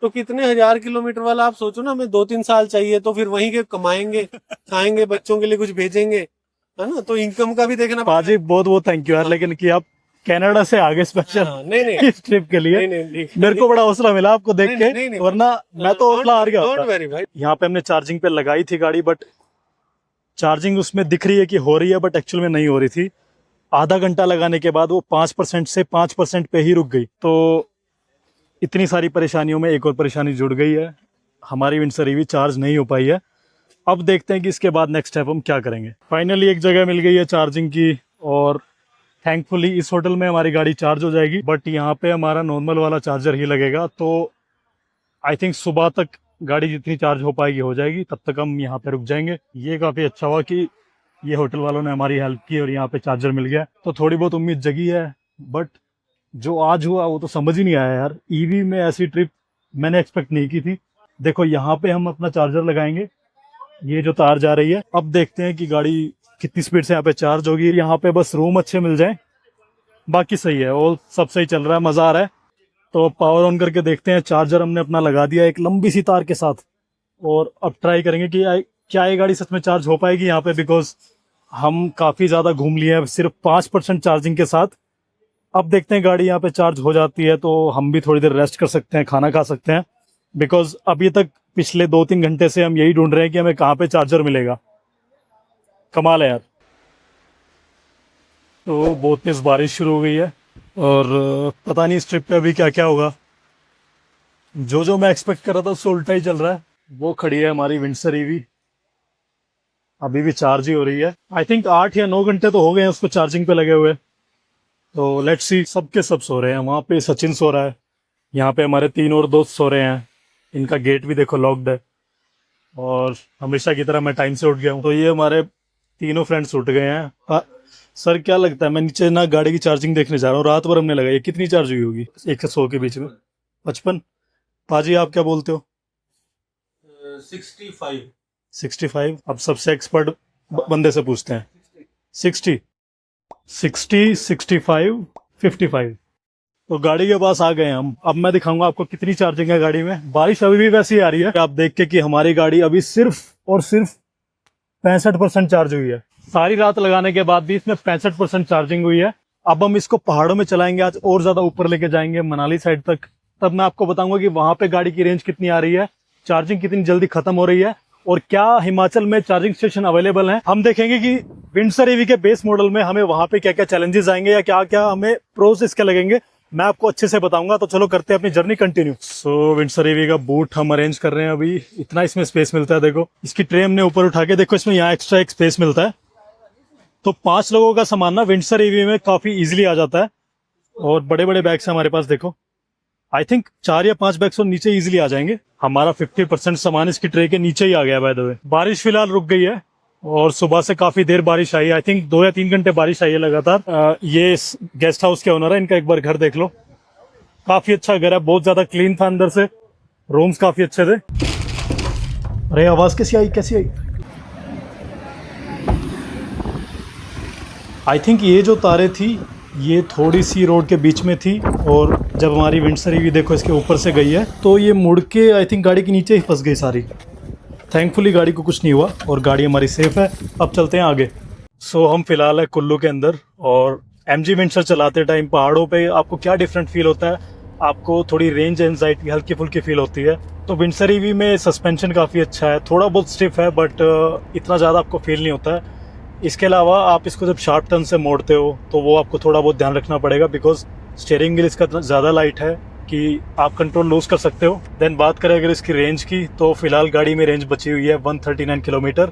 तो कितने 1000 किलोमीटर वाला आप सोचो ना। हमें 2-3 साल चाहिए, तो फिर वहीं के कमाएंगे, खाएंगे, बच्चों के लिए कुछ भेजेंगे, है ना। तो इनकम का भी देखना। पाजी बहुत बहुत थैंक यू यार, लेकिन कि आप कनाडा से आगे स्पेशल नहीं इस ट्रिप के लिए। नहीं, मेरे को बड़ा हौसला मिला आपको देख के, नहीं, वरना मैं तो हौसला हार गया डोंट होता। वरी भाई। यहाँ पे हमने चार्जिंग पे लगाई थी गाड़ी, बट चार्जिंग उसमें दिख रही है कि हो रही है, बट एक्चुअल में नहीं हो रही थी। आधा घंटा लगाने के बाद वो 5% से 5% पे ही रुक गई। तो इतनी सारी परेशानियों में एक और परेशानी जुड़ गई है, हमारी विंडसर ईवी चार्ज नहीं हो पाई है। अब देखते हैं कि इसके बाद नेक्स्ट स्टेप हम क्या करेंगे। फाइनली एक जगह मिल गई है चार्जिंग की, और थैंकफुली इस होटल में हमारी गाड़ी चार्ज हो जाएगी। बट यहाँ पे हमारा नॉर्मल वाला चार्जर ही लगेगा, तो आई थिंक सुबह तक गाड़ी जितनी चार्ज हो पाएगी हो जाएगी, तब तक हम यहाँ पे रुक जाएंगे। ये काफ़ी अच्छा हुआ कि ये होटल वालों ने हमारी हेल्प की और यहाँ पे चार्जर मिल गया, तो थोड़ी बहुत उम्मीद जगी है। बट जो आज हुआ वो तो समझ ही नहीं आया यार, ईवी में ऐसी ट्रिप मैंने एक्सपेक्ट नहीं की थी। देखो यहाँ पे हम अपना चार्जर लगाएंगे, ये जो तार जा रही है, अब देखते हैं कि गाड़ी कितनी स्पीड से यहाँ पे चार्ज होगी। यहाँ पे बस रूम अच्छे मिल जाए, बाकी सही है, और सब सही चल रहा है, मज़ा आ रहा है। तो पावर ऑन करके देखते हैं। चार्जर हमने अपना लगा दिया एक लंबी सी तार के साथ, और अब ट्राई करेंगे कि क्या ये गाड़ी सच में चार्ज हो पाएगी यहाँ पे, बिकॉज हम काफ़ी ज़्यादा घूम लिए हैं सिर्फ 5% चार्जिंग के साथ। अब देखते हैं गाड़ी यहाँ पे चार्ज हो जाती है तो हम भी थोड़ी देर रेस्ट कर सकते हैं, खाना खा सकते हैं, बिकॉज अभी तक पिछले 2-3 घंटे से हम यही ढूंढ रहे हैं कि हमें कहाँ पे चार्जर मिलेगा। कमाल है यार। तो बहुत तेज़ बारिश शुरू हो गई है और पता नहीं इस ट्रिप पे अभी क्या क्या होगा। जो मैं एक्सपेक्ट कर रहा था उससे उल्टा ही चल रहा है। वो खड़ी है हमारी विंडसर ईवी, अभी भी चार्ज ही हो रही है। आई थिंक 8 या 9 घंटे तो हो गए हैं उसको चार्जिंग पे लगे हुए। तो लेट्स सी। सबके सब सो रहे हैं, वहाँ पे सचिन सो रहा है, यहाँ पे हमारे 3 और दोस्त सो रहे हैं। इनका गेट भी देखो लॉक्ड है, और हमेशा की तरह मैं टाइम से उठ गया हूँ। तो ये हमारे तीनों फ्रेंड्स उठ गए हैं। सर क्या लगता है, मैं नीचे ना गाड़ी की चार्जिंग देखने जा रहा हूँ, रात भर हमने लगाई है, कितनी चार्ज हुई होगी 1 से 100 के बीच में? 55। पाजी आप क्या बोलते हो? 65। अब सबसे एक्सपर्ट बंदे से पूछते हैं। 60, 65, 55। तो गाड़ी के पास आ गए हैं हम। अब मैं दिखाऊंगा आपको कितनी चार्जिंग है गाड़ी में। बारिश अभी भी वैसी ही आ रही है, आप देख के कि हमारी गाड़ी अभी सिर्फ और सिर्फ 65% चार्ज हुई है। सारी रात लगाने के बाद भी इसमें 65% चार्जिंग हुई है। अब हम इसको पहाड़ों में चलाएंगे, आज और ज्यादा ऊपर लेके जाएंगे मनाली साइड तक। तब मैं आपको बताऊंगा कि वहां पे गाड़ी की रेंज कितनी आ रही है, चार्जिंग कितनी जल्दी खत्म हो रही है, और क्या हिमाचल में चार्जिंग स्टेशन अवेलेबल हैं। हम देखेंगे कि विंडसर ईवी के बेस मॉडल में हमें वहां पे क्या क्या चैलेंजेस आएंगे या क्या क्या हमें प्रोस इसके लगेंगे, मैं आपको अच्छे से बताऊंगा। तो चलो करते हैं अपनी जर्नी कंटिन्यू। सो विंडसर ईवी का बूट हम अरेंज कर रहे हैं अभी। इतना इसमें स्पेस मिलता है, देखो इसकी ट्रे हमने ऊपर उठा के, देखो इसमें यहाँ एक्स्ट्रा एक स्पेस मिलता है। तो 5 लोगों का सामान ना विंडसर ईवी में काफी इजीली आ जाता है, और बड़े बड़े बैग्स हैं हमारे पास। देखो आई थिंक 4 या 5 बैग्स तो नीचे इजीली आ जाएंगे। हमारा 50% सामान इसकी ट्रे के नीचे ही आ गया बाय द वे। बारिश फिलहाल रुक गई है, और सुबह से काफी देर बारिश आई। आई थिंक 2 या 3 घंटे बारिश आई है लगातार। ये गेस्ट हाउस के ओनर है, इनका एक बार घर देख लो। काफी अच्छा घर है, बहुत ज्यादा क्लीन था अंदर से, रूम्स काफी अच्छे थे। अरे आवाज कैसी आई? आई थिंक ये जो तारे थी ये थोड़ी सी रोड के बीच में थी, और जब हमारी विंडसर ईवी देखो इसके ऊपर से गई है तो ये मुड़ के आई थिंक गाड़ी के नीचे ही फंस गई सारी। थैंकफुली गाड़ी को कुछ नहीं हुआ और गाड़ी हमारी सेफ है। अब चलते हैं आगे। सो हम फिलहाल है कुल्लू के अंदर, और MG विंडसर चलाते टाइम पहाड़ों पे आपको क्या डिफरेंट फील होता है, आपको थोड़ी रेंज एंजाइटी हल्की फुल्की फील होती है। तो विंडसर ईवी में सस्पेंशन काफ़ी अच्छा है, थोड़ा बहुत स्टिफ है बट इतना ज़्यादा आपको फील नहीं होता है। इसके अलावा आप इसको जब शार्प टर्न से मोड़ते हो तो वो आपको थोड़ा बहुत ध्यान रखना पड़ेगा, बिकॉज स्टीयरिंग व्हील इसका ज़्यादा लाइट है कि आप कंट्रोल लूज कर सकते हो। देन बात करें अगर इसकी रेंज की, तो फिलहाल गाड़ी में रेंज बची हुई है 139 किलोमीटर,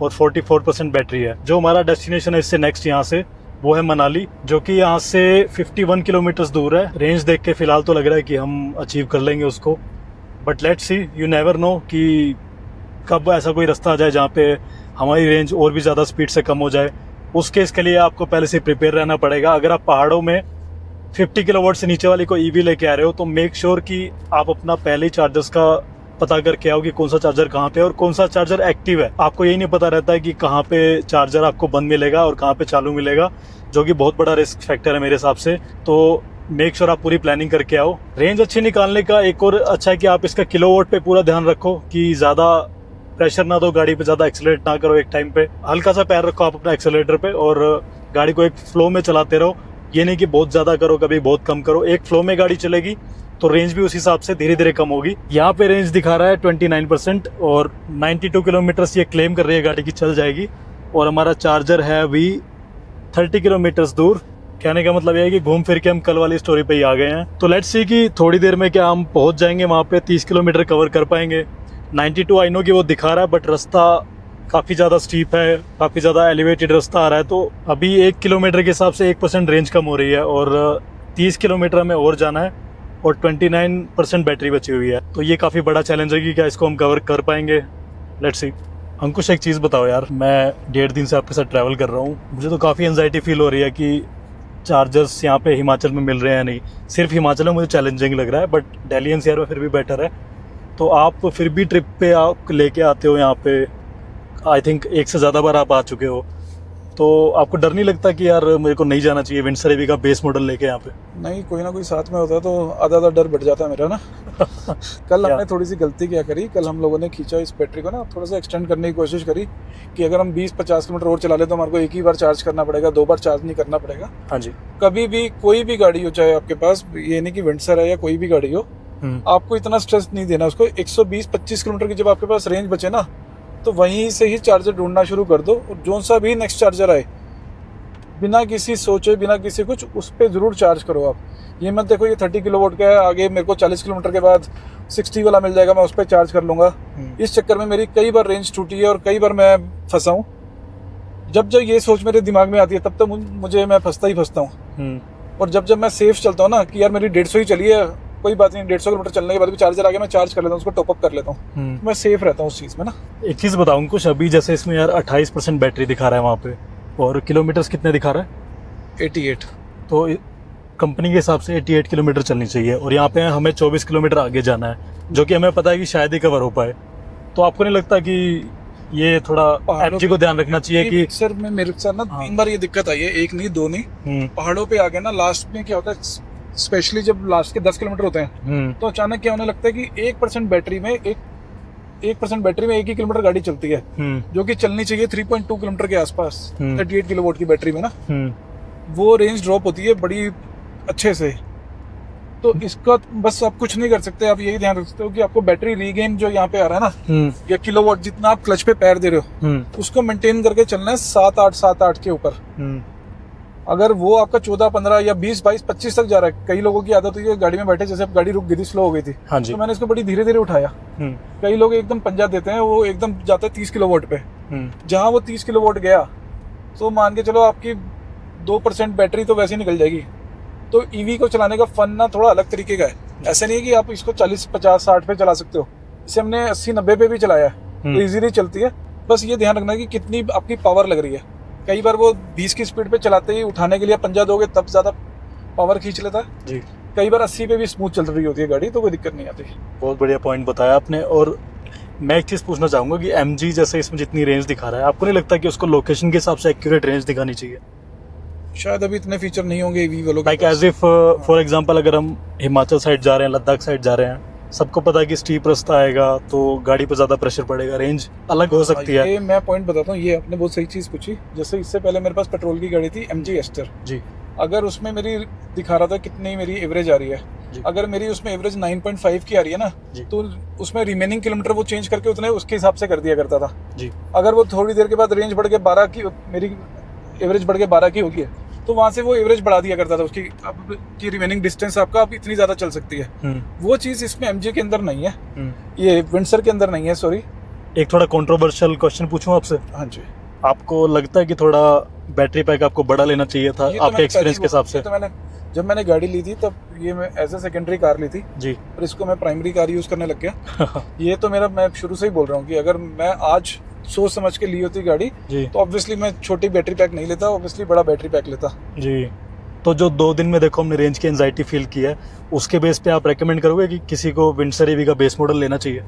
और 44% बैटरी है। जो हमारा डेस्टिनेशन है इससे नेक्स्ट यहाँ से, वो है मनाली, जो कि यहाँ से 51 किलोमीटर दूर है। रेंज देख के फिलहाल तो लग रहा है कि हम अचीव कर लेंगे उसको, but let's see, you never know कि कब ऐसा कोई रास्ता आ जाए जहाँ पे हमारी रेंज और भी ज़्यादा स्पीड से कम हो जाए। उस केस के लिए आपको पहले से प्रिपेयर रहना पड़ेगा। अगर आप पहाड़ों में 50 किलोवाट से नीचे वाली कोई ईवी लेके आ रहे हो तो मेक श्योर कि आप अपना पहले ही चार्जर्स का पता करके आओ कि कौन सा चार्जर कहाँ पे और कौन सा चार्जर एक्टिव है। आपको यही नहीं पता रहता है कि कहाँ पे चार्जर आपको बंद मिलेगा और कहाँ पे चालू मिलेगा, जो कि बहुत बड़ा रिस्क फैक्टर है मेरे हिसाब से। तो मेक श्योर आप पूरी प्लानिंग करके आओ। रेंज अच्छी निकालने का एक और अच्छा है कि आप इसका किलोवाट पे पूरा ध्यान रखो कि ज़्यादा प्रेशर ना दो गाड़ी पे, ज़्यादा एक्सेलरेट ना करो एक टाइम पे, हल्का सा पैर रखो आप अपना एक्सेलरेटर पे, और गाड़ी को एक फ्लो में चलाते रहो। ये नहीं कि बहुत ज़्यादा करो, कभी बहुत कम करो। एक फ्लो में गाड़ी चलेगी तो रेंज भी उस हिसाब से धीरे धीरे कम होगी। यहाँ पे रेंज दिखा रहा है 29%, और 92 किलोमीटर ये क्लेम कर रही है गाड़ी की चल जाएगी, और हमारा चार्जर है अभी 30 किलोमीटर दूर। कहने का मतलब यह है कि घूम फिर के हम कल वाली स्टोरी पे ही आ गए हैं। तो लेट्स सी कि थोड़ी देर में क्या हम पहुंच जाएंगे वहाँ पे, 30 किलोमीटर कवर कर पाएंगे। 92 आई नो कि वो दिखा रहा है, बट रास्ता काफ़ी ज़्यादा स्टीप है, काफ़ी ज़्यादा एलिवेटेड रास्ता आ रहा है। तो अभी 1 किलोमीटर के हिसाब से 1% रेंज कम हो रही है, और 30 किलोमीटर में और जाना है। और 29% बैटरी बची हुई है। तो ये काफ़ी बड़ा चैलेंज है कि क्या इसको हम कवर कर पाएंगे। Let's see. अंकुश एक चीज़ बताओ यार, मैं 1.5 दिन से आपके साथ ट्रैवल कर रहा हूँ, मुझे तो काफ़ी एंजाइटी फील हो रही है कि चार्जर्स यहाँ पे हिमाचल में मिल रहे हैं नहीं। सिर्फ हिमाचल में मुझे चैलेंजिंग लग रहा है, बट दिल्ली एनसीआर में फिर भी बेटर है। तो आप फिर भी ट्रिप पे आप लेके आते हो यहाँ पे, आई थिंक 1 से ज़्यादा बार आप आ चुके हो, तो आपको डर नहीं लगता कि यार मेरे को नहीं जाना चाहिए विंडसर एवी का बेस मॉडल लेके यहाँ पे? नहीं, कोई ना कोई साथ में होता है तो आधा आधा डर बढ़ जाता है मेरा ना। कल हमने थोड़ी सी गलती क्या करी, कल हम लोगों ने खींचा इस बैटरी को ना, थोड़ा सा एक्सटेंड करने की कोशिश करी कि अगर हम 20-50 किलोमीटर और चला ले तो हमारे को एक ही बार चार्ज करना पड़ेगा, 2 बार चार्ज नहीं करना पड़ेगा। हाँ जी। कभी भी कोई भी गाड़ी हो, चाहे आपके पास, ये नहीं कि विंडसर है या कोई भी गाड़ी हो, आपको इतना स्ट्रेस नहीं देना उसको। 120-25 किलोमीटर की जब आपके पास रेंज बचे ना, तो वहीं से ही चार्जर ढूंढना शुरू कर दो, और जो सा भी नेक्स्ट चार्जर आए, बिना किसी सोचे, बिना किसी कुछ, उस पर ज़रूर चार्ज करो आप। ये मत देखो ये 30 किलोवाट का है, आगे मेरे को 40 किलोमीटर के बाद 60 वाला मिल जाएगा, मैं उस पर चार्ज कर लूँगा। इस चक्कर में मेरी कई बार रेंज टूटी है और कई बार मैं फंसा हूँ। जब जब ये सोच मेरे दिमाग में आती है तब तक मुझे मैं फंसता ही फंसता हूँ। और जब जब मैं सेफ चलता हूँ ना कि यार मेरी 150 ही चली है, कोई बात नहीं, 150 किलोमीटर चलने के बाद भी चार्जर आ गया, मैं चार्ज कर लेता हूँ, उसको टॉपअप कर लेता हूँ, मैं सेफ रहता हूँ उस चीज़ में ना। एक चीज़ बताऊँ कुछ, अभी जैसे इसमें यार 28% बैटरी दिखा रहा है वहाँ पे, और किलोमीटर्स कितने दिखा रहा है? 88। तो कंपनी के हिसाब से 88 किलोमीटर चलनी चाहिए, और यहाँ पे हमें 24 किलोमीटर आगे जाना है, जो कि हमें पता है कि शायद ही कवर हो पाए। तो आपको नहीं लगता कि ये थोड़ा एमजी को ध्यान रखना चाहिए कि सर मैं मेरे साथ ना 3 बार ये दिक्कत आई है, एक नहीं 2 नहीं, पहाड़ों पे आगे ना लास्ट में क्या होता है, स्पेशली जब लास्ट के 10 किलोमीटर होते हैं, तो अचानक क्या होने लगता है कि 1% बैटरी में 1% बैटरी में 1 ही किलोमीटर गाड़ी चलती है, जो कि चलनी चाहिए 3.2 किलोमीटर के आसपास 38 किलोवाट की बैटरी में ना, वो रेंज ड्रॉप होती है बड़ी अच्छे से। तो इसका बस आप कुछ नहीं कर सकते, आप यही ध्यान रख सकते हो कि आपको बैटरी रीगेन जो यहाँ पे आ रहा है ना, या किलोवाट जितना आप क्लच पे पैर दे रहे हो, उसको मेंटेन करके चलना है 7-8 के ऊपर। अगर वो आपका 14-15 या 20-22-25 तक जा रहा है, कई लोगों की आदत हुई है गाड़ी में बैठे, जैसे गाड़ी रुक गई थी, स्लो हो गई थी, हाँ जी, तो मैंने इसको बड़ी धीरे धीरे उठाया। कई लोग एकदम पंजा देते हैं, वो एकदम जाता है 30 किलोवाट पे, जहाँ वो 30 किलोवाट गया तो मान के चलो आपकी 2% बैटरी तो वैसे ही निकल जाएगी। तो ईवी को चलाने का फन ना थोड़ा अलग तरीके का है, ऐसा नहीं है कि आप इसको 40-50-60 पे चला सकते हो, इसे हमने 80-90 पे भी चलाया है, तो इजीली चलती है। बस ये ध्यान रखना कि कितनी आपकी पावर लग रही है। कई बार वो 20 की स्पीड पे चलाते ही उठाने के लिए पंजा दोगे तब ज्यादा पावर खींच लेता है जी। कई बार 80 पे भी स्मूथ चल रही होती है गाड़ी, तो कोई दिक्कत नहीं आती। बहुत बढ़िया पॉइंट बताया आपने। और मैं एक चीज़ पूछना चाहूँगा कि एमजी जैसे इसमें जितनी रेंज दिखा रहा है, आपको नहीं लगता कि उसको लोकेशन के हिसाब से एक्यूरेट रेंज दिखानी चाहिए? शायद अभी इतने फीचर नहीं होंगे ईवी वालों के like as if for example अगर हम हिमाचल साइड जा रहे हैं, लद्दाख साइड जा रहे हैं, सबको पता है कि स्टीप रास्ता आएगा तो गाड़ी पर ज़्यादा प्रेशर पड़ेगा, रेंज अलग हो सकती है। ये मैं पॉइंट बताता हूँ, ये आपने बहुत सही चीज़ पूछी। जैसे इससे पहले मेरे पास पेट्रोल की गाड़ी थी MG एस्टर जी, अगर उसमें मेरी दिखा रहा था कितनी मेरी एवरेज आ रही है, अगर मेरी उसमें एवरेज 9.5 की आ रही है ना, तो उसमें रिमेनिंग किलोमीटर वो चेंज करके उतने उसके हिसाब से कर दिया करता था जी। अगर वो थोड़ी देर के बाद रेंज बढ़ के 12 की, मेरी एवरेज बढ़ के 12 की होगी, तो वहाँ से वो एवरेज बढ़ा दिया करता था उसकी, अब की रिमेनिंग डिस्टेंस आपका अब इतनी ज़्यादा चल सकती है। वो चीज़ इसमें MG के अंदर नहीं है, ये विंडसर के अंदर नहीं है, सॉरी। एक थोड़ा कंट्रोवर्शियल क्वेश्चन पूछूं आपसे? हाँ जी। आपको लगता है कि थोड़ा बैटरी पैक आपको बड़ा लेना चाहिए था आपके एक्सपीरियंस के हिसाब से? तो जब मैंने गाड़ी ली थी तब ये मैं एज ए सेकेंडरी कार ली थी जी, और इसको मैं प्राइमरी कार यूज़ करने लग गया। ये तो मैं शुरू से ही बोल रहा हूँ कि अगर मैं आज सोच समझ के ली होती गाड़ी जी, तो ऑब्वियसली मैं छोटी बैटरी पैक नहीं लेता, ऑब्वियसली बड़ा बैटरी पैक लेता जी। तो जो 2 दिन में देखो हमने रेंज की एंजाइटी फील की है, उसके बेस पे आप रेकमेंड करोगे कि किसी को विंडसर ईवी का बेस मॉडल लेना चाहिए?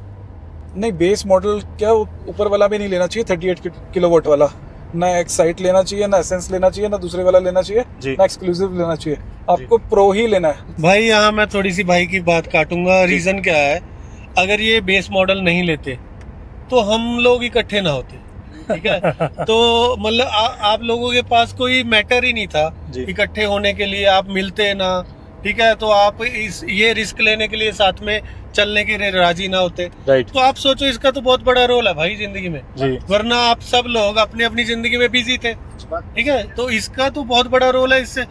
नहीं, बेस मॉडल क्या, ऊपर वाला भी नहीं लेना चाहिए 38 किलोवाट वाला, ना एक्साइट लेना चाहिए, ना एसेंस लेना चाहिए, ना दूसरे वाला लेना चाहिए, ना एक्सक्लूसिव लेना चाहिए, आपको प्रो ही लेना है। भाई यहाँ मैं थोड़ी सी भाई की बात काटूंगा। रीजन क्या है, अगर ये बेस मॉडल नहीं लेते तो हम लोग इकट्ठे ना होते, ठीक है। तो मतलब आप लोगों के पास कोई मैटर ही नहीं था इकट्ठे होने के लिए, आप मिलते ना, ठीक है। तो आप ये रिस्क लेने के लिए साथ में चलने के लिए राजी ना होते, राइट। तो आप सोचो इसका तो बहुत बड़ा रोल है भाई जिंदगी में जी। वरना आप सब लोग अपनी अपनी जिंदगी में बिजी थे, ठीक है। तो इसका तो बहुत बड़ा रोल है। इससे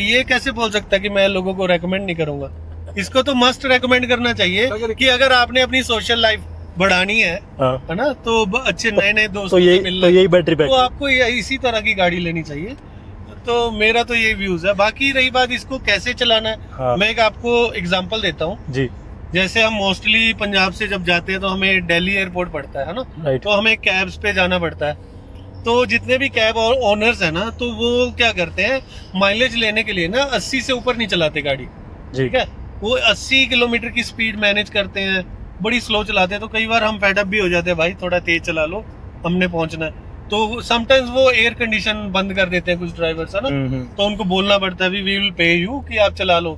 ये कैसे बोल सकता है कि मैं लोगों को रेकमेंड नहीं करूंगा? इसको तो मस्ट रेकमेंड करना चाहिए कि अगर आपने अपनी सोशल लाइफ बढ़ानी है ना, तो अच्छे नए नए दोस्त तो यही बैटरी पैक, तो आपको इसी तरह की गाड़ी लेनी चाहिए। तो मेरा तो ये व्यूज है। बाकी रही बात इसको कैसे चलाना है, हाँ। मैं एक आपको एग्जांपल देता हूँ। जी जैसे हम मोस्टली पंजाब से जब जाते हैं तो हमें दिल्ली एयरपोर्ट पड़ता है ना, राइट। तो हमें कैब्स पे जाना पड़ता है। तो जितने भी कैब और ओनर्स है ना, तो वो क्या करते हैं, माइलेज लेने के लिए ना 80 से ऊपर नहीं चलाते गाड़ी, जी ठीक है। वो 80 किलोमीटर की स्पीड मैनेज करते हैं, बड़ी स्लो चलाते हैं। तो कई बार हम फेडअप भी हो जाते हैं, भाई थोड़ा तेज चला लो, हमने पहुंचना है। तो समटाइम्स वो एयर कंडीशन बंद कर देते हैं कुछ ड्राइवर्स, है ना, तो उनको बोलना पड़ता है वी विल पे यू कि आप चला लो।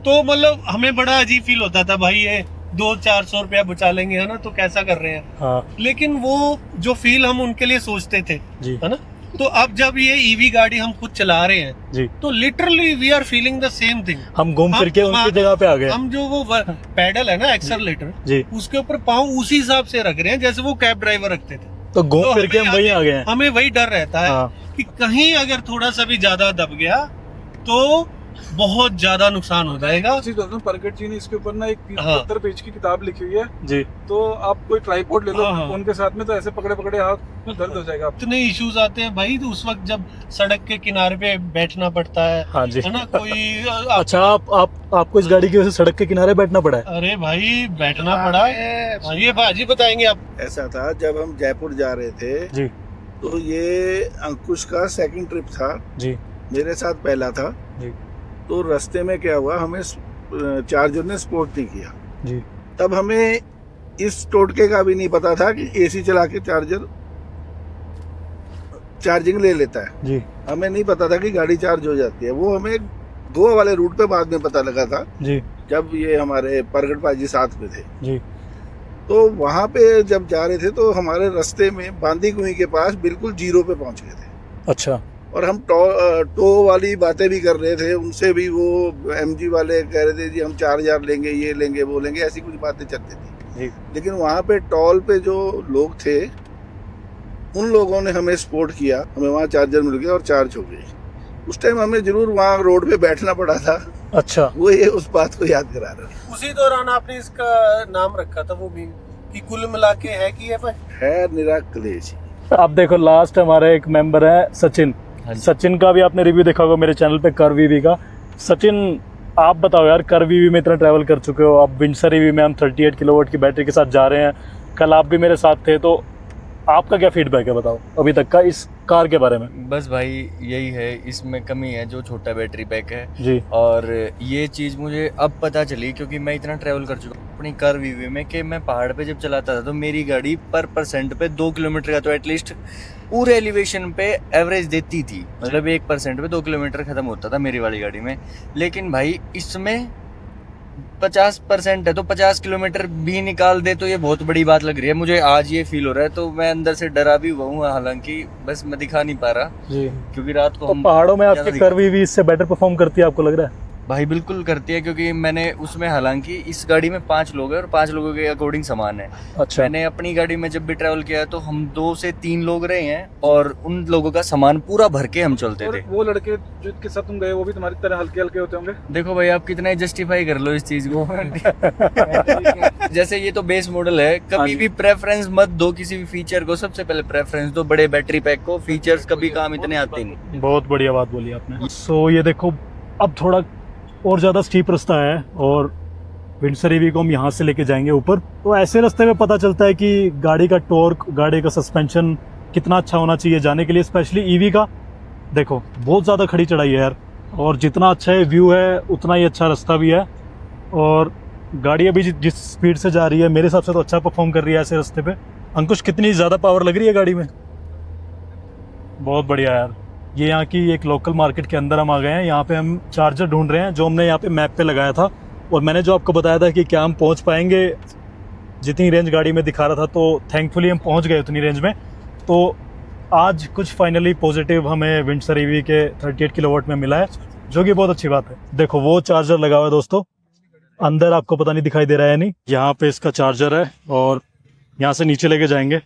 तो मतलब हमें बड़ा अजीब फील होता था, भाई ये 200-400 रुपया बचा लेंगे, है ना, तो कैसा कर रहे हैं। हाँ लेकिन वो जो फील हम उनके लिए सोचते थे, जी है ना, तो अब जब ये ईवी गाड़ी हम खुद चला रहे हैं, जी, तो literally we are feeling the same thing. हम घूम फिर के उनकी जगह पे आ गए। हम जो वो पैडल है ना, एक्सेलरेटर, जी, उसके ऊपर पाँव उसी हिसाब से रख रहे हैं जैसे वो कैब ड्राइवर रखते थे। तो घूम तो फिर के हम वही आ गए हैं। हमें वही डर रहता है हाँ। कि कहीं अगर थोड़ा सा भी ज्यादा दब गया तो बहुत ज्यादा नुकसान हो जाएगा। चीज बताता हूँ, प्रगट जी ने इसके ऊपर ना एक हाँ। 70 पेज की किताब लिखी हुई है। जी, तो आप कोई ट्राइपॉड ले लो, हाँ, हाँ। फोन के साथ में, तो ऐसे पकड़े पकड़े हाथ में दर्द हो जाएगा आपको। इतने इश्यूज आते हैं भाई, तो उस वक्त जब सड़क के किनारे पे बैठना पड़ता है, हाँ जी। है ना, कोई अच्छा, आपको इस गाड़ी की वजह से सड़क के किनारे बैठना पड़ा है? अरे भाई बैठना पड़ा। हाँ, ये बाजी बताएंगे आप। ऐसा था जब हम जयपुर जा रहे थे, जी तो ये अंकुश का सेकंड ट्रिप था, जी मेरे साथ पहला था। जी तो रास्ते में क्या हुआ, हमें चार्जर ने सपोर्ट नहीं किया। जी, तब हमें इस टोटके का भी नहीं पता था कि एसी चला के चार्जिंग ले लेता है। जी हमें नहीं पता था कि गाड़ी चार्ज हो जाती है। वो हमें गोवा वाले रूट पे बाद में पता लगा था, जी जब ये हमारे प्रगट पाजी साथ में थे। जी, तो वहां पे जब जा रहे थे तो हमारे रास्ते में बांदी कुई के पास बिल्कुल जीरो पे पहुंच गए थे। अच्छा, और हम टो वाली बातें भी कर रहे थे उनसे भी। वो एमजी वाले कह रहे थे जी हम 4000 लेंगे, ये लेंगे, वो लेंगे, ऐसी कुछ बातें चलती थी। जी लेकिन वहाँ पे टॉल पे जो लोग थे, उन लोगों ने हमें सपोर्ट किया, हमें वहाँ चार्जर मिल गया और चार्ज हो गई। उस टाइम हमें जरूर वहाँ रोड पे बैठना पड़ा था। अच्छा, वो ये उस बात को याद करा रहा है। उसी दौरान आपने इसका नाम रखा था वो भी, कि कुल मिला के है कि है निरा कलेश। अब देखो लास्ट हमारे एक मेंबर है सचिन। सचिन का भी आपने रिव्यू देखा होगा मेरे चैनल पे, कर्व ईवी का। सचिन आप बताओ यार, कर्व ईवी में इतना ट्रैवल कर चुके हो, अब विंडसर ईवी में हम 38 किलोवाट की बैटरी के साथ जा रहे हैं। कल आप भी मेरे साथ थे, तो आपका क्या फीडबैक है बताओ अभी तक का इस कार के बारे में? बस भाई यही है, इसमें कमी है जो छोटा बैटरी पैक है। जी, और ये चीज़ मुझे अब पता चली क्योंकि मैं इतना ट्रैवल कर चुका हूँ अपनी कर्व ईवी में, कि मैं पहाड़ पे जब चलाता था तो मेरी गाड़ी पर परसेंट पे 2 किलोमीटर का तो एटलीस्ट पूरे एलिवेशन पे एवरेज देती थी। मतलब 1% पे 2 किलोमीटर खत्म होता था मेरी वाली गाड़ी में। लेकिन भाई इसमें 50% है, तो 50 किलोमीटर भी निकाल दे तो ये बहुत बड़ी बात लग रही है मुझे। आज ये फील हो रहा है, तो मैं अंदर से डरा भी हुआ हूँ, हालांकि बस मैं दिखा नहीं पा रहा जी। क्योंकि रात को तो हम पहाड़ों में ज़्यादा आपकी दिखा- कर्व ईवी इससे बेटर परफॉर्म करती है, आपको लग रहा है? भाई बिल्कुल करती है, क्योंकि मैंने उसमें, हालांकि इस गाड़ी में 5 लोग हैं और 5 लोगों के अकॉर्डिंग सामान है। अच्छा, मैंने अपनी गाड़ी में जब भी ट्रैवल किया तो हम 2 से 3 लोग रहे हैं और उन लोगों का सामान पूरा भर के हम चलते और थे। वो लड़के जिनके साथ तुम गए, वो भी तुम्हारी तरह हल्के हल्के होते होंगे। देखो भाई आप कितना जस्टिफाई कर लो इस चीज को। जैसे ये तो बेस मॉडल है, कभी भी प्रेफरेंस मत दो किसी भी फीचर को, सबसे पहले प्रेफरेंस दो बड़े बैटरी पैक को। फीचर्स कभी काम इतने आते नहीं। बहुत बढ़िया बात बोली आपने। सो ये देखो, अब थोड़ा और ज़्यादा स्टीप रास्ता है और विंडसर ईवी को हम यहाँ से लेके जाएंगे ऊपर। तो ऐसे रास्ते में पता चलता है कि गाड़ी का टॉर्क, गाड़ी का सस्पेंशन कितना अच्छा होना चाहिए जाने के लिए, स्पेशली ईवी का। देखो बहुत ज़्यादा खड़ी चढ़ाई है यार, और जितना अच्छा है व्यू है उतना ही अच्छा रास्ता भी है। और गाड़ी अभी जिस स्पीड से जा रही है मेरे हिसाब से तो अच्छा परफॉर्म कर रही है ऐसे रास्ते पे। अंकुश कितनी ज़्यादा पावर लग रही है गाड़ी में? बहुत बढ़िया यार। ये यहाँ की एक लोकल मार्केट के अंदर हम आ गए हैं। यहाँ पे हम चार्जर ढूंढ रहे हैं जो हमने यहाँ पे मैप पे लगाया था, और मैंने जो आपको बताया था कि क्या हम पहुँच पाएंगे जितनी रेंज गाड़ी में दिखा रहा था, तो थैंकफुली हम पहुँच गए उतनी रेंज में। तो आज कुछ फाइनली पॉजिटिव हमें विंडसर ईवी के 38 किलोवाट में मिला है, जो कि बहुत अच्छी बात है। देखो वो चार्जर लगा हुआ है दोस्तों, अंदर आपको पता नहीं दिखाई दे रहा है नहीं, यहाँ पे इसका चार्जर है और यहाँ से नीचे लेके जाएंगे।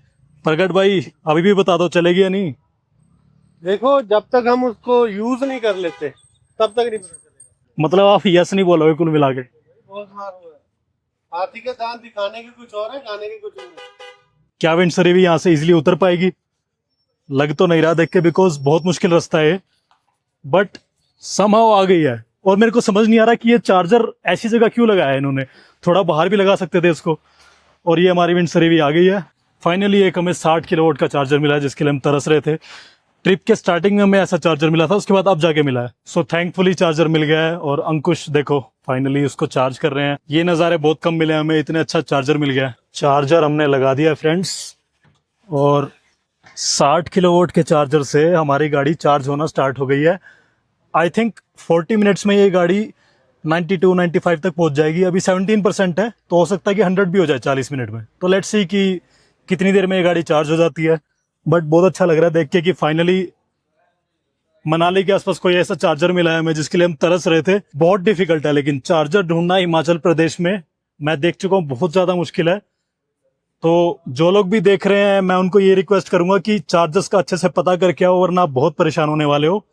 प्रगट भाई अभी भी बता दो चलेगी या नहीं? देखो जब तक हम उसको यूज नहीं कर लेते तब तक नहीं पता चलेगा। मतलब आप यस नहीं बोलोगे कुल मिला के? बहुत मार हुआ है। हाथी के दांत दिखाने के कुछ और है, खाने के कुछ और है। क्या विंडसर ईवी यहाँ से इजीली उतर पाएगी? लग तो नहीं रहा देख के, बिकॉज बहुत मुश्किल रास्ता है। बट समहाउ आ गई है। और मेरे को समझ नहीं आ रहा कि ये चार्जर ऐसी जगह क्यों लगाया है इन्होंने, थोड़ा बाहर भी लगा सकते थे इसको। और ये हमारी विंडसरी भी आ गई है। फाइनली एक हमें 60 किलोवाट का चार्जर मिला है जिसके लिए हम तरस रहे थे। ट्रिप के स्टार्टिंग में हमें ऐसा चार्जर मिला था, उसके बाद अब जाके मिला है। सो थैंकफुली चार्जर मिल गया है। और अंकुश देखो फाइनली उसको चार्ज कर रहे हैं। ये नज़ारे बहुत कम मिले हमें, इतने अच्छा चार्जर मिल गया है। चार्जर हमने लगा दिया फ्रेंड्स, और 60 किलोवाट के चार्जर से हमारी गाड़ी चार्ज होना स्टार्ट हो गई है। आई थिंक 40 मिनट्स में ये गाड़ी 92-95 तक पहुंच जाएगी। अभी 17% है, तो हो सकता है कि 100 भी हो जाए 40 मिनट में। तो लेट्स सी कि कितनी देर में ये गाड़ी चार्ज हो जाती है। बट बहुत अच्छा लग रहा है देख के कि फाइनली मनाली के आसपास कोई ऐसा चार्जर मिला है हमें जिसके लिए हम तरस रहे थे। बहुत डिफिकल्ट है लेकिन चार्जर ढूंढना हिमाचल प्रदेश में, मैं देख चुका हूँ, बहुत ज़्यादा मुश्किल है। तो जो लोग भी देख रहे हैं मैं उनको ये रिक्वेस्ट करूंगा कि चार्जर्स का अच्छे से पता करके आओ, वरना आप बहुत परेशान होने वाले हो।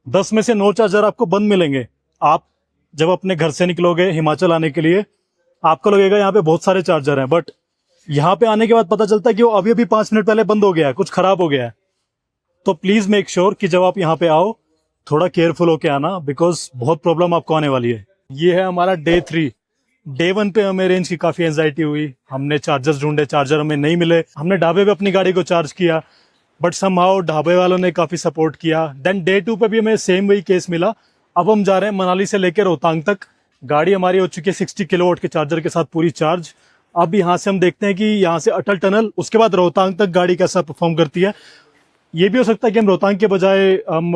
10 में से 9 चार्जर आपको बंद मिलेंगे। आप जब अपने घर से निकलोगे हिमाचल आने के लिए, आपको लगेगा यहाँ पे बहुत सारे चार्जर हैं, बट यहाँ पे आने के बाद पता चलता है कि वो अभी अभी 5 मिनट पहले बंद हो गया है, कुछ खराब हो गया है। तो प्लीज मेक श्योर कि जब आप यहाँ पे आओ थोड़ा केयरफुल होके आना, बिकॉज बहुत प्रॉब्लम आपको आने वाली है। ये है हमारा डे 3। डे 1 पे हमें रेंज की काफी एंजाइटी हुई, हमने चार्जर्स ढूंढे, चार्जर हमें नहीं मिले। हमने ढाबे पे अपनी गाड़ी को चार्ज किया, बट समहाउ ढाबे वालों ने काफी सपोर्ट किया। देन डे 2 पे भी हमें सेम वही केस मिला। अब हम जा रहे हैं मनाली से लेकर रोहतांग तक। गाड़ी हमारी हो चुकी है 60 किलोवाट के चार्जर के साथ पूरी चार्ज। अब यहाँ से हम देखते हैं कि यहाँ से अटल टनल, उसके बाद रोहतांग तक गाड़ी कैसा परफॉर्म करती है। ये भी हो सकता है कि हम रोहतांग के बजाय हम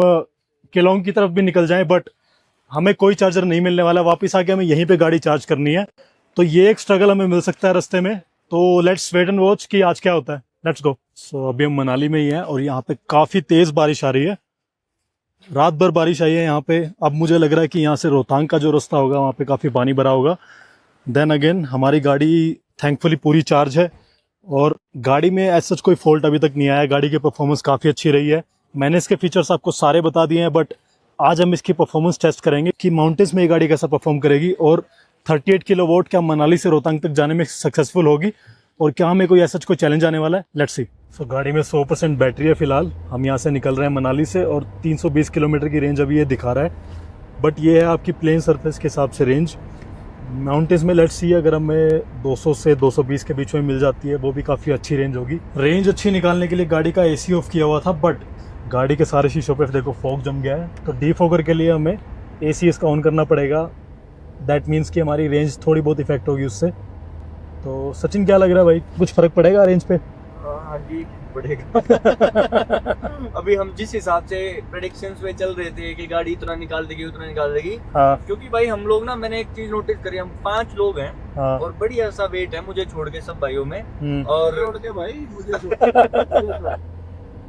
केलोंग की तरफ भी निकल जाएं, बट हमें कोई चार्जर नहीं मिलने वाला। वापस आके हमें यहीं पे गाड़ी चार्ज करनी है, तो ये एक स्ट्रगल हमें मिल सकता है रास्ते में। तो लेट्स वेट एंड वॉच कि आज क्या होता है। Let's go. सो अभी हम मनाली में ही हैं और यहाँ पे काफ़ी तेज़ बारिश आ रही है। रात भर बारिश आई है यहाँ पे। अब मुझे लग रहा है कि यहाँ से रोहतांग का जो रास्ता होगा वहाँ पे काफ़ी पानी भरा होगा। देन अगेन हमारी गाड़ी थैंकफुली पूरी चार्ज है और गाड़ी में ऐसा कोई फॉल्ट अभी तक नहीं आया। गाड़ी की परफॉर्मेंस काफ़ी अच्छी रही है। मैंने इसके फीचर्स आपको सारे बता दिए हैं, बट आज हम इसकी परफॉर्मेंस टेस्ट करेंगे कि माउंटेन्स में ये गाड़ी कैसा परफॉर्म करेगी और 38 किलोवाट क्या मनाली से रोहतांग तक जाने में सक्सेसफुल होगी और क्या हमें कोई ऐसा कोई चैलेंज आने वाला है। Let's see. सो गाड़ी में 100% बैटरी है फिलहाल। हम यहाँ से निकल रहे हैं मनाली से और 320 किलोमीटर की रेंज अभी ये दिखा रहा है, बट ये है आपकी प्लेन सरफेस के हिसाब से रेंज। माउंटेन्स में लेट्स सी अगर हमें 200 से 220 के बीच में मिल जाती है, वो भी काफ़ी अच्छी रेंज होगी। रेंज अच्छी निकालने के लिए गाड़ी का एसी ऑफ किया हुआ था, बट गाड़ी के सारे शीशों पे देखो फॉग जम गया है, तो डीफॉगर के लिए हमें एसी इसका ऑन करना पड़ेगा। दैट मीन्स कि हमारी रेंज थोड़ी बहुत इफेक्ट होगी उससे। तो सचिन क्या लग रहा है भाई, कुछ फ़र्क पड़ेगा रेंज पे? हाँ जी पड़ेगा। अभी हम जिस हिसाब से प्रेडिक्शंस में चल रहे थे कि गाड़ी इतना निकाल देगी उतना निकाल देगी, हाँ क्योंकि भाई हम लोग ना, मैंने एक चीज नोटिस करी, हम 5 लोग हैं हाँ। और बढ़िया सा वेट है मुझे छोड़ के सब भाइयों में। हम्म। और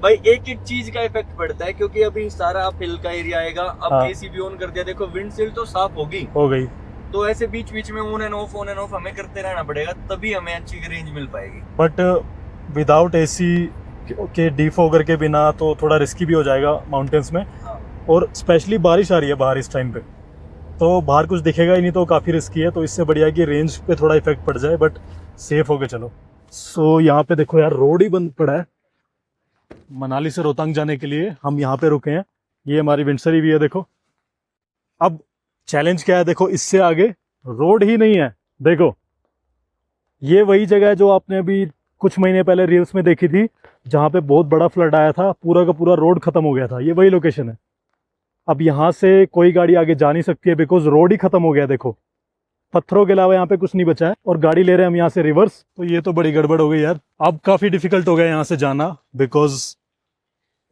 भाई एक एक चीज का इफेक्ट पड़ता है, क्योंकि अभी सारा हिल का एरिया आएगा। अब हाँ। एसी भी ऑन कर दिया, देखो विंडशील्ड तो साफ होगी, हो गई। तो ऐसे बीच बीच में ऑन एंड ऑफ हमें करते रहना पड़ेगा, तभी हमें अच्छी रेंज मिल पाएगी। बट विदाउट एसी के डीफॉगर के बिना तो थोड़ा रिस्की भी हो जाएगा माउंटेन्स में। हाँ। और स्पेशली बारिश आ रही है बाहर इस टाइम पे, तो बाहर कुछ दिखेगा ही नहीं, तो काफ़ी रिस्की है। तो इससे बढ़िया कि रेंज पे थोड़ा इफेक्ट पड़ जाए, बट सेफ होके चलो। सो यहाँ पे देखो यार, रोड ही बंद पड़ा है मनाली से रोहतांग जाने के लिए। हम यहाँ पे रुके हैं, ये हमारी विंडसरी भी है देखो। अब चैलेंज क्या है, देखो इससे आगे रोड ही नहीं है। देखो ये वही जगह है जो आपने अभी कुछ महीने पहले रील्स में देखी थी, जहाँ पे बहुत बड़ा फ्लड आया था, पूरा का पूरा रोड खत्म हो गया था। ये वही लोकेशन है। अब यहाँ से कोई गाड़ी आगे जा नहीं सकती है, बिकॉज रोड ही खत्म हो गया। देखो पत्थरों के अलावा यहाँ पे कुछ नहीं बचा है, और गाड़ी ले रहे हैं हम यहाँ से रिवर्स। तो ये तो बड़ी गड़बड़ हो गई यार। अब काफ़ी डिफिकल्ट हो गया यहाँ से जाना, बिकॉज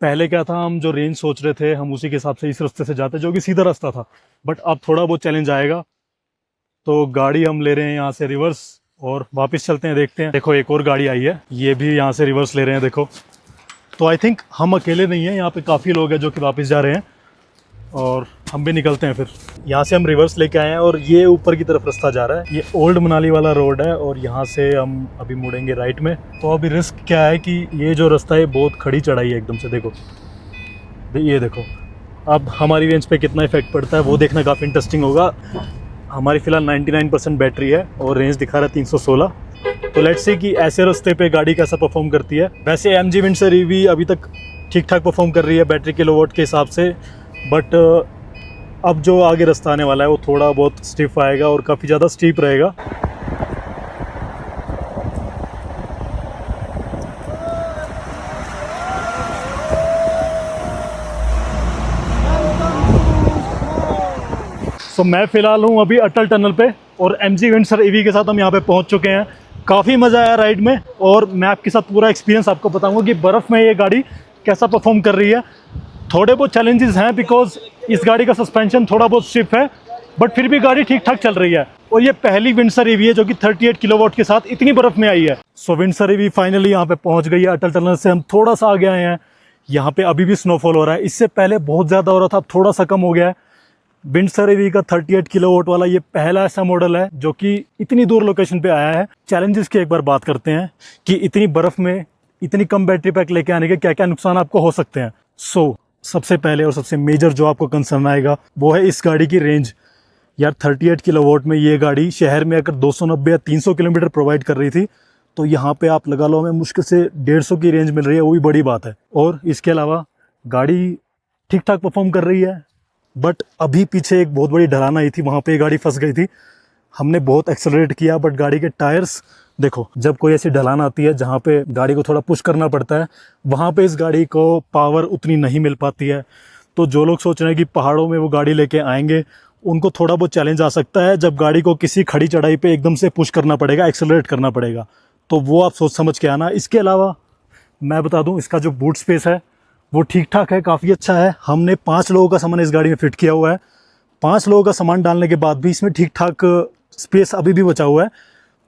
पहले क्या था, हम जो रेंज सोच रहे थे हम उसी के हिसाब से इस रास्ते से जाते, जो कि सीधा रास्ता था। बट अब थोड़ा बहुत चैलेंज आएगा, तो गाड़ी हम ले रहे हैं यहाँ से रिवर्स और वापस चलते हैं, देखते हैं। देखो एक और गाड़ी आई है, ये भी यहाँ से रिवर्स ले रहे हैं देखो। तो आई थिंक हम अकेले नहीं हैं, यहाँ पे काफ़ी लोग हैं जो कि वापस जा रहे हैं, और हम भी निकलते हैं फिर। यहाँ से हम रिवर्स लेके आए हैं और ये ऊपर की तरफ रास्ता जा रहा है। ये ओल्ड मनाली वाला रोड है और यहाँ से हम अभी मुड़ेंगे राइट में। तो अभी रिस्क क्या है कि ये जो रास्ता है बहुत खड़ी चढ़ाई है एकदम से। देखो ये देखो, अब हमारी रेंज पे कितना इफेक्ट पड़ता है वो देखना काफ़ी इंटरेस्टिंग होगा। हमारी फ़िलहाल 99% बैटरी है और रेंज दिखा रहा है 316। तो लेट्स से कि ऐसे रास्ते पे गाड़ी कैसा परफॉर्म करती है। वैसे MG विंडसरी भी अभी तक ठीक ठाक परफॉर्म कर रही है बैटरी किलोवाट के हिसाब से, बट अब जो आगे रास्ता आने वाला है वो थोड़ा बहुत स्टिफ आएगा और काफ़ी ज़्यादा स्टीप रहेगा। सो मैं फ़िलहाल हूँ अभी अटल टनल पे और MG विंडसर EV के साथ हम यहाँ पे पहुँच चुके हैं। काफ़ी मज़ा आया राइड में और मैं आपके साथ पूरा एक्सपीरियंस आपको बताऊँगा कि बर्फ़ में ये गाड़ी कैसा परफॉर्म कर रही है। थोड़े बहुत चैलेंजेस हैं बिकॉज इस गाड़ी का सस्पेंशन थोड़ा बहुत स्टिफ है, बट फिर भी गाड़ी ठीक ठाक चल रही है। और ये पहली विंडसर EV है जो कि 38 किलोवाट के साथ इतनी बर्फ़ में आई है। सो विंडसर EV फाइनली यहाँ पे पहुँच गई है। अटल टनल से हम थोड़ा सा आगे आए हैं। यहाँ पे अभी भी स्नोफॉल हो रहा है। इससे पहले बहुत ज़्यादा हो रहा था, अब थोड़ा सा कम हो गया है। विंडसर EV का 38 किलोवाट वाला ये पहला ऐसा मॉडल है जो कि इतनी दूर लोकेशन पे आया है। चैलेंजेस की एक बार बात करते हैं कि इतनी बर्फ़ में इतनी कम बैटरी पैक लेके आने के क्या क्या नुकसान आपको हो सकते हैं। सबसे पहले और सबसे मेजर जो आपको कंसर्न आएगा वो है इस गाड़ी की रेंज। यार 38 किलोवाट में ये गाड़ी शहर में अगर 290 या 300 किलोमीटर प्रोवाइड कर रही थी, तो यहाँ पे आप लगा लो हमें मुश्किल से 150 की रेंज मिल रही है, वो भी बड़ी बात है। और इसके अलावा गाड़ी ठीक ठाक परफॉर्म कर रही है, बट अभी पीछे एक बहुत बड़ी ढलान आई थी, वहाँ पे गाड़ी फंस गई थी। हमने बहुत एक्सेलरेट किया बट गाड़ी के टायर्स देखो, जब कोई ऐसी ढलान आती है जहाँ पे गाड़ी को थोड़ा पुश करना पड़ता है, वहाँ पे इस गाड़ी को पावर उतनी नहीं मिल पाती है। तो जो लोग सोच रहे हैं कि पहाड़ों में वो गाड़ी लेके आएंगे, उनको थोड़ा बहुत चैलेंज आ सकता है जब गाड़ी को किसी खड़ी चढ़ाई पे एकदम से पुश करना पड़ेगा, एक्सेलरेट करना पड़ेगा। तो वो आप सोच समझ के आना। इसके अलावा मैं बता दूं, इसका जो बूट स्पेस है वो ठीक ठाक है, काफ़ी अच्छा है। हमने 5 लोगों का सामान इस गाड़ी में फिट किया हुआ है। 5 लोगों का सामान डालने के बाद भी इसमें ठीक ठाक स्पेस अभी भी बचा हुआ है,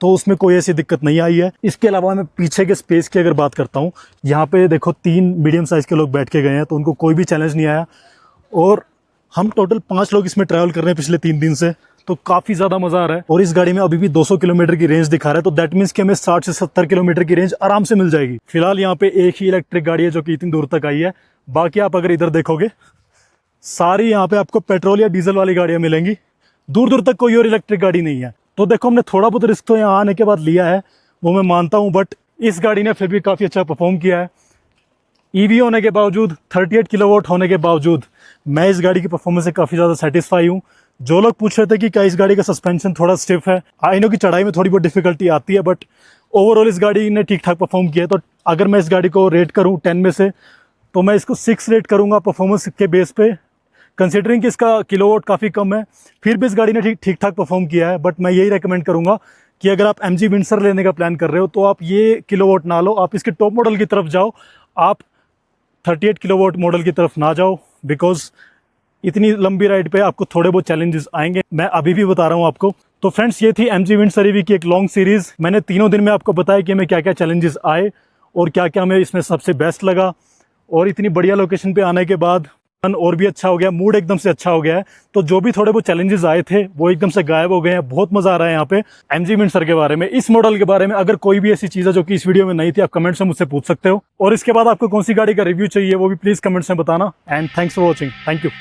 तो उसमें कोई ऐसी दिक्कत नहीं आई है। इसके अलावा मैं पीछे के स्पेस की अगर बात करता हूँ, यहाँ पे देखो 3 मीडियम साइज़ के लोग बैठ के गए हैं, तो उनको कोई भी चैलेंज नहीं आया। और हम टोटल 5 लोग इसमें ट्रैवल कर रहे हैं पिछले 3 दिन से, तो काफ़ी ज़्यादा मज़ा आ रहा है। और इस गाड़ी में अभी भी 200 किलोमीटर की रेंज दिखा रहा है, तो दैट मीन्स कि हमें 60 से 70 किलोमीटर की रेंज आराम से मिल जाएगी। फिलहाल यहाँ पे एक ही इलेक्ट्रिक गाड़ी है जो कि इतनी दूर तक आई है। बाकी आप अगर इधर देखोगे, सारी यहाँ पे आपको पेट्रोल या डीजल वाली गाड़ियाँ मिलेंगी, दूर दूर तक कोई और इलेक्ट्रिक गाड़ी नहीं है। तो देखो, हमने थोड़ा बहुत रिस्क तो यहाँ आने के बाद लिया है, वो मैं मानता हूँ, बट इस गाड़ी ने फिर भी काफ़ी अच्छा परफॉर्म किया है। EV होने के बावजूद, 38 किलोवाट होने के बावजूद मैं इस गाड़ी की परफॉर्मेंस से काफ़ी ज़्यादा सेटिस्फाई हूँ। जो लोग पूछ रहे थे कि क्या इस गाड़ी का सस्पेंशन थोड़ा स्टिफ है, आई नो कि चढ़ाई में थोड़ी बहुत डिफिकल्टी आती है, बट ओवरऑल इस गाड़ी ने ठीक ठाक परफॉर्म किया है। तो अगर मैं इस गाड़ी को रेट करूँ 10 में से, तो मैं इसको 6 रेट करूँगा परफॉर्मेंस के बेस पे। कंसिडरिंग कि इसका किलोवाट काफ़ी कम है, फिर भी इस गाड़ी ने ठीक ठाक परफॉर्म किया है। बट मैं यही रेकमेंड करूँगा कि अगर आप MG विंडसर लेने का प्लान कर रहे हो, तो आप ये किलोवाट ना लो, आप इसके टॉप मॉडल की तरफ जाओ। आप 38 किलोवाट मॉडल की तरफ ना जाओ, बिकॉज इतनी लंबी राइड पे आपको थोड़े बहुत चैलेंजेस आएंगे, मैं अभी भी बता रहा हूँ आपको। तो फ्रेंड्स, ये थी MG विंडसर EV की एक लॉन्ग सीरीज़। मैंने 3 दिन में आपको बताया कि हमें क्या क्या चैलेंजेस आए और क्या क्या हमें इसमें सबसे बेस्ट लगा। और इतनी बढ़िया लोकेशन पे आने के बाद मन और भी अच्छा हो गया, मूड एकदम से अच्छा हो गया है। तो जो भी थोड़े बहुत चैलेंजेस आए थे वो एकदम से गायब हो गए हैं। बहुत मजा आ रहा है यहाँ पे MG विंडसर के बारे में, इस मॉडल के बारे में। अगर कोई भी ऐसी चीज़ है जो कि इस वीडियो में नहीं थी, आप कमेंट्स में मुझसे पूछ सकते हो। और इसके बाद आपको कौन सी गाड़ी का रिव्यू चाहिए वो भी प्लीज़ कमेंट्स में बताना। And thanks for watching. Thank you.